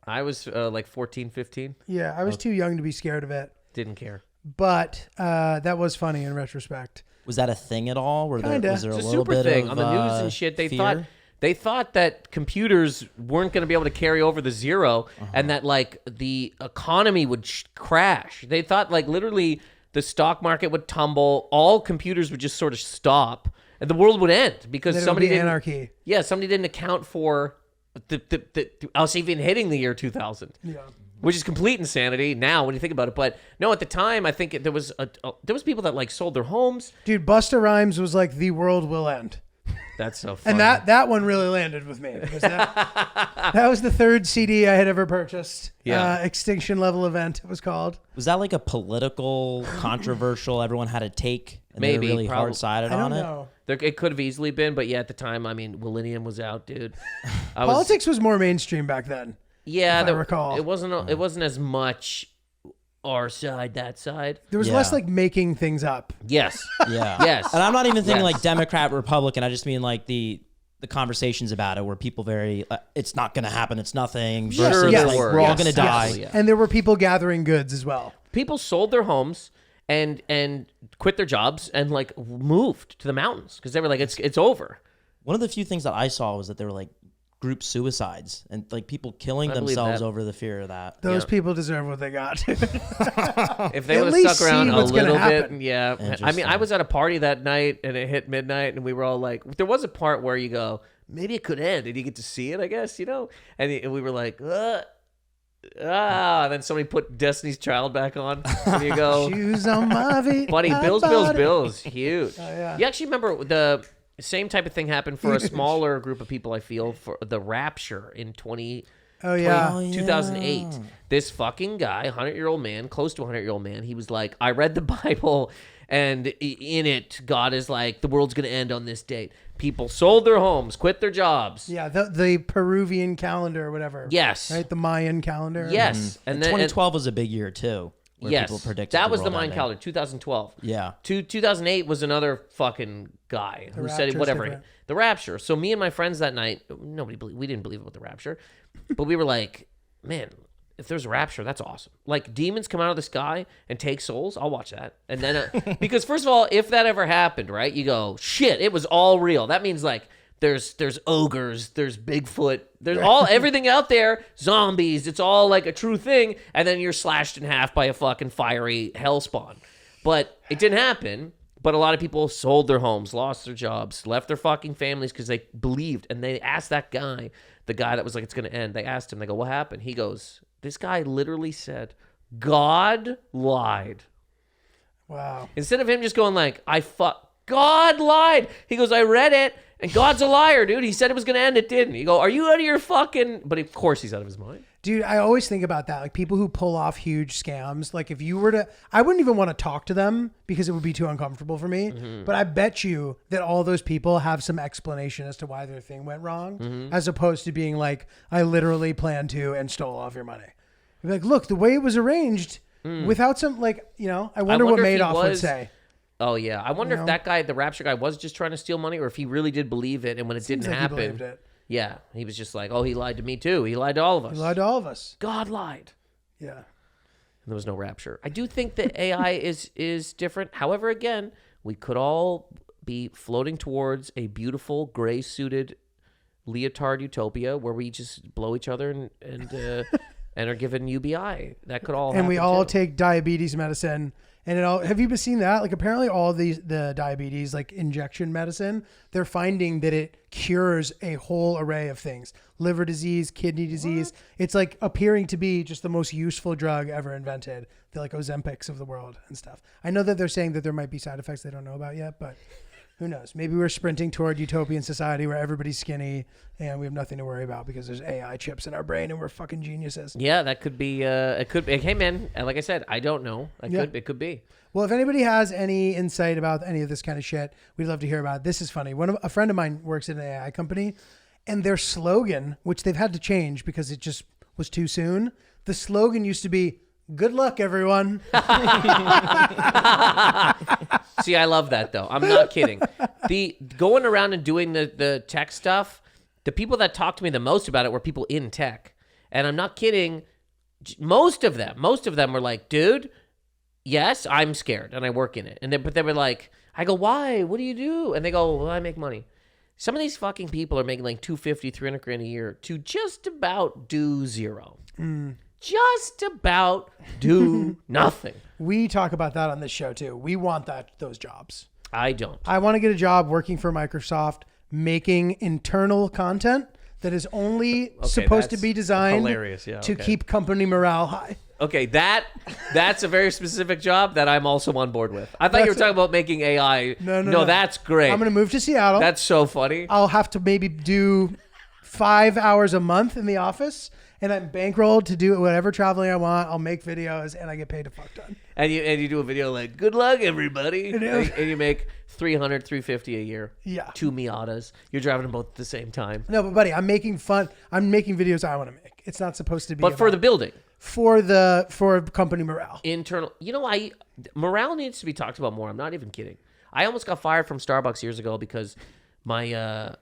[SPEAKER 7] I was like 14, 15.
[SPEAKER 5] Yeah, I was too young to be scared of it.
[SPEAKER 7] Didn't care.
[SPEAKER 5] But that was funny in retrospect.
[SPEAKER 6] Was that a thing at all? Was there
[SPEAKER 5] Kinda.
[SPEAKER 6] a
[SPEAKER 7] It's a
[SPEAKER 6] little
[SPEAKER 7] super
[SPEAKER 6] bit
[SPEAKER 7] thing
[SPEAKER 6] of
[SPEAKER 7] on the news and shit. They
[SPEAKER 6] fear?
[SPEAKER 7] thought that computers weren't going to be able to carry over the zero, and that like the economy would crash. They thought like literally the stock market would tumble, all computers would just sort of stop, and the world would end because
[SPEAKER 5] Then it would
[SPEAKER 7] somebody
[SPEAKER 5] be
[SPEAKER 7] didn't.
[SPEAKER 5] anarchy.
[SPEAKER 7] Yeah, somebody didn't account for the us even hitting the year 2000.
[SPEAKER 5] Yeah.
[SPEAKER 7] Which is complete insanity now when you think about it. But no, at the time, I think there was people that like sold their homes.
[SPEAKER 5] Dude, Busta Rhymes was like, the world will end.
[SPEAKER 7] That's so funny.
[SPEAKER 5] And that one really landed with me because that was the third CD I had ever purchased.
[SPEAKER 7] Yeah.
[SPEAKER 5] Extinction Level Event, it was called.
[SPEAKER 6] Was that like a political, controversial, everyone had a take? And
[SPEAKER 7] Maybe,
[SPEAKER 6] they were really
[SPEAKER 7] probably.
[SPEAKER 6] hard-sided
[SPEAKER 5] I
[SPEAKER 6] on
[SPEAKER 5] don't
[SPEAKER 6] it?
[SPEAKER 5] know.
[SPEAKER 7] It could have easily been, but yeah, at the time, I mean, Millennium was out, dude.
[SPEAKER 5] Politics was more mainstream back then.
[SPEAKER 7] Yeah,
[SPEAKER 5] if I recall.
[SPEAKER 7] it wasn't as much our side, that side.
[SPEAKER 5] There was
[SPEAKER 6] Yeah.
[SPEAKER 5] less like making things up.
[SPEAKER 7] Yes.
[SPEAKER 6] Yeah.
[SPEAKER 7] Yes.
[SPEAKER 6] And I'm not even thinking
[SPEAKER 7] Yes.
[SPEAKER 6] like Democrat, Republican. I just mean like the conversations about it where people very, it's not going to happen. It's nothing.
[SPEAKER 7] Sure
[SPEAKER 6] Versus
[SPEAKER 5] there
[SPEAKER 6] like,
[SPEAKER 7] were.
[SPEAKER 6] we're all
[SPEAKER 7] Yes.
[SPEAKER 6] going to die.
[SPEAKER 7] Yes. Yeah.
[SPEAKER 5] And there were people gathering goods as well.
[SPEAKER 7] People sold their homes and quit their jobs and like moved to the mountains because they were like, it's over.
[SPEAKER 6] One of the few things that I saw was that there were like group suicides and like people killing
[SPEAKER 7] I believe
[SPEAKER 6] themselves
[SPEAKER 7] that.
[SPEAKER 6] over the fear of that.
[SPEAKER 5] Those people deserve what they got.
[SPEAKER 7] If they
[SPEAKER 5] At
[SPEAKER 7] would have
[SPEAKER 5] least
[SPEAKER 7] stuck around
[SPEAKER 5] see
[SPEAKER 7] a
[SPEAKER 5] what's gonna
[SPEAKER 7] little
[SPEAKER 5] happen.
[SPEAKER 7] bit, yeah. I mean,
[SPEAKER 6] Interesting.
[SPEAKER 7] I was at a party that night and it hit midnight, and we were all like, there was a part where you go, maybe it could end, and you get to see it, I guess, you know. And we were like, and then somebody put Destiny's Child back on, and you go,
[SPEAKER 5] Shoes on my feet.
[SPEAKER 7] buddy,
[SPEAKER 5] my
[SPEAKER 7] Bills,
[SPEAKER 5] body.
[SPEAKER 7] huge.
[SPEAKER 5] yeah.
[SPEAKER 7] You actually remember the same type of thing happened for a smaller group of people, I feel, for the Rapture in
[SPEAKER 5] Oh yeah.
[SPEAKER 7] 2008. This fucking guy, 100-year-old man, close to 100-year-old man, he was like, I read the Bible, and in it, God is like, the world's going to end on this date. People sold their homes, quit their jobs.
[SPEAKER 5] Yeah, the Peruvian calendar or whatever.
[SPEAKER 7] Yes.
[SPEAKER 5] Right, the Mayan calendar.
[SPEAKER 7] Yes.
[SPEAKER 6] And
[SPEAKER 7] then
[SPEAKER 6] 2012 was a big year too. Where
[SPEAKER 7] yes,
[SPEAKER 6] people predicted
[SPEAKER 7] that was the
[SPEAKER 6] world
[SPEAKER 7] Mayan
[SPEAKER 6] ending.
[SPEAKER 7] calendar, 2012.
[SPEAKER 6] Yeah.
[SPEAKER 7] 2008 was another fucking guy who said
[SPEAKER 5] Rapture's
[SPEAKER 7] whatever.
[SPEAKER 5] different.
[SPEAKER 7] The Rapture. So me and my friends that night, we didn't believe about the Rapture, but we were like, man, if there's a Rapture, that's awesome. Like demons come out of the sky and take souls, I'll watch that. And then because first of all, if that ever happened, right, you go, shit, it was all real. That means like there's ogres, there's Bigfoot, there's everything out there, zombies. It's all like a true thing, and then you're slashed in half by a fucking fiery hellspawn. But it didn't happen. But a lot of people sold their homes, lost their jobs, left their fucking families because they believed. And they asked that guy, the guy that was like, it's going to end. They asked him, they go, what happened? He goes, this guy literally said, God lied.
[SPEAKER 5] Wow.
[SPEAKER 7] Instead of him just going like, God lied. He goes, I read it, and God's a liar, dude. He said it was going to end. It didn't. You go, are you out of your fucking... But of course he's out of his mind.
[SPEAKER 5] Dude, I always think about that. Like people who pull off huge scams. Like if you were to, I wouldn't even want to talk to them because it would be too uncomfortable for me. But I bet you that all those people have some explanation as to why their thing went wrong, as opposed to being like, I literally planned to and stole all of your money. You're like, look, the way it was arranged without some, like, you know, I wonder what
[SPEAKER 7] if he
[SPEAKER 5] Madoff would
[SPEAKER 7] was-
[SPEAKER 5] say.
[SPEAKER 7] Oh, yeah. I wonder
[SPEAKER 5] You
[SPEAKER 7] if
[SPEAKER 5] know?
[SPEAKER 7] that guy, the Rapture guy, was just trying to steal money or if he really did believe it, and when it
[SPEAKER 5] Seems
[SPEAKER 7] didn't
[SPEAKER 5] like he
[SPEAKER 7] happen...
[SPEAKER 5] believed it.
[SPEAKER 7] Yeah, he was just like, oh, he lied to me too. He lied to all of us.
[SPEAKER 5] He lied to all of us.
[SPEAKER 7] God lied.
[SPEAKER 5] Yeah.
[SPEAKER 7] And there was no Rapture. I do think that AI is different. However, again, we could all be floating towards a beautiful gray-suited leotard utopia where we just blow each other and are given UBI. That could all
[SPEAKER 5] And we
[SPEAKER 7] happen,
[SPEAKER 5] all
[SPEAKER 7] too.
[SPEAKER 5] take diabetes medicine. And it all, have you seen that? Like apparently all the diabetes, like injection medicine, they're finding that it cures a whole array of things. Liver disease, kidney disease. It's like appearing to be just the most useful drug ever invented. The like Ozempics of the world and stuff. I know that they're saying that there might be side effects they don't know about yet, but Who knows? Maybe we're sprinting toward utopian society where everybody's skinny and we have nothing to worry about because there's AI chips in our brain and we're fucking geniuses.
[SPEAKER 7] Yeah, that could be. It could be. Hey, man, and like I said, I don't know. It could be.
[SPEAKER 5] Well, if anybody has any insight about any of this kind of shit, we'd love to hear about it. This is funny. A friend of mine works at an AI company, and their slogan, which they've had to change because it just was too soon, the slogan used to be, "Good luck, everyone."
[SPEAKER 7] See, I love that though. I'm not kidding. The going around and doing the tech stuff, the people that talked to me the most about it were people in tech. And I'm not kidding. Most of them were like, dude, yes, I'm scared and I work in it. But they were like, I go, why? What do you do? And they go, well, I make money. Some of these fucking people are making like 250, 300 grand a year to just about do zero. Just about do nothing.
[SPEAKER 5] We talk about that on this show too. We want those jobs.
[SPEAKER 7] I don't.
[SPEAKER 5] I want to get a job working for Microsoft, making internal content that is only supposed to be designed
[SPEAKER 7] hilarious. Yeah,
[SPEAKER 5] to keep company morale high.
[SPEAKER 7] Okay, that's a very specific job that I'm also on board with. I thought you were talking about making AI. No, that's great.
[SPEAKER 5] I'm going to move to Seattle.
[SPEAKER 7] That's so funny.
[SPEAKER 5] I'll have to maybe do 5 hours a month in the office, and I'm bankrolled to do whatever traveling I want. I'll make videos, and I get paid a fuck ton.
[SPEAKER 7] And you do a video like, good luck, everybody. And you make $300, $350 a year.
[SPEAKER 5] Yeah.
[SPEAKER 7] 2 Miatas. You're driving them both at the same time.
[SPEAKER 5] No, but buddy, I'm making videos I want to make. It's not supposed to be.
[SPEAKER 7] But for the building.
[SPEAKER 5] For company morale.
[SPEAKER 7] Internal. Morale needs to be talked about more. I'm not even kidding. I almost got fired from Starbucks years ago because my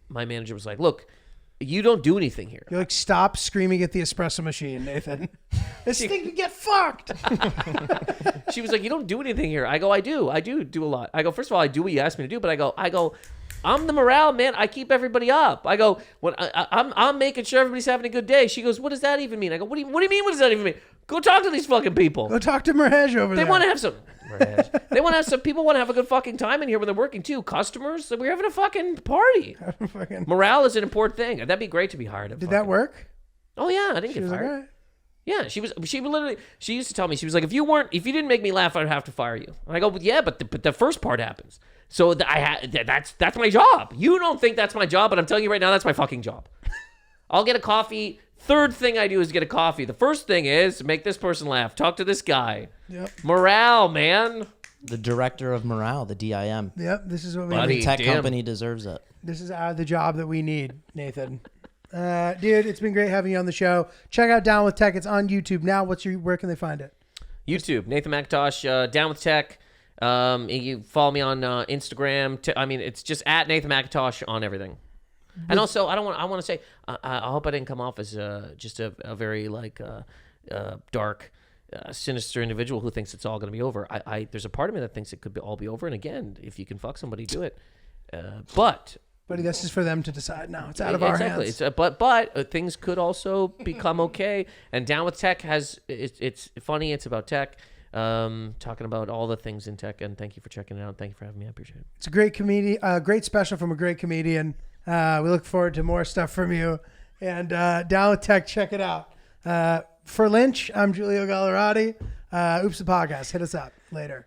[SPEAKER 7] manager was like, look, you don't do anything here.
[SPEAKER 5] You're like, stop screaming at the espresso machine, Nathan. This thing can get fucked.
[SPEAKER 7] She was like, you don't do anything here. I go, I do a lot. I go, first of all, I do what you asked me to do, but I go, I'm the morale man. I keep everybody up. I go, when I'm making sure everybody's having a good day. She goes, what does that even mean? I go, what do you mean? What does that even mean? Go talk to these fucking people.
[SPEAKER 5] Go talk to Mirage over there.
[SPEAKER 7] They want to have some. People want to have a good fucking time in here when they're working too. Customers, we're having a fucking party. Morale is an important thing. That'd be great to be hired.
[SPEAKER 5] Did that work?
[SPEAKER 7] Oh yeah, I didn't get fired.
[SPEAKER 5] Like,
[SPEAKER 7] yeah, she used to tell me, she was like, if you didn't make me laugh, I'd have to fire you. And I go, yeah, but the first part happens. So that's my job. You don't think that's my job, but I'm telling you right now, that's my fucking job. I'll get a coffee. Third thing I do is get a coffee. The first thing is make this person laugh. Talk to this guy.
[SPEAKER 5] Yep.
[SPEAKER 7] Morale, man.
[SPEAKER 6] The director of morale, the DIM.
[SPEAKER 5] Yep, this is what we
[SPEAKER 7] Buddy,
[SPEAKER 5] need.
[SPEAKER 6] Tech company deserves it.
[SPEAKER 5] This is the job that we need, Nathan. Dude, it's been great having you on the show. Check out Down with Tech. It's on YouTube now. Where can they find it?
[SPEAKER 7] YouTube, Nathan Macintosh, Down with Tech. You follow me on Instagram. It's just at Nathan Macintosh on everything. And also, I want to say, I hope I didn't come off as just a very dark, sinister individual who thinks it's all going to be over. There's a part of me that thinks it could all be over. And again, if you can fuck somebody, do it. But
[SPEAKER 5] this is for them to decide now. It's out of our hands.
[SPEAKER 7] But things could also become okay. And Down with Tech it's funny. It's about tech. Talking about all the things in tech. And thank you for checking it out. Thank you for having me. I appreciate it.
[SPEAKER 5] It's a great great special from a great comedian. We look forward to more stuff from you. And Down with Tech, check it out. For Lynch, I'm Giulio Gallerati. Oops the Podcast. Hit us up later.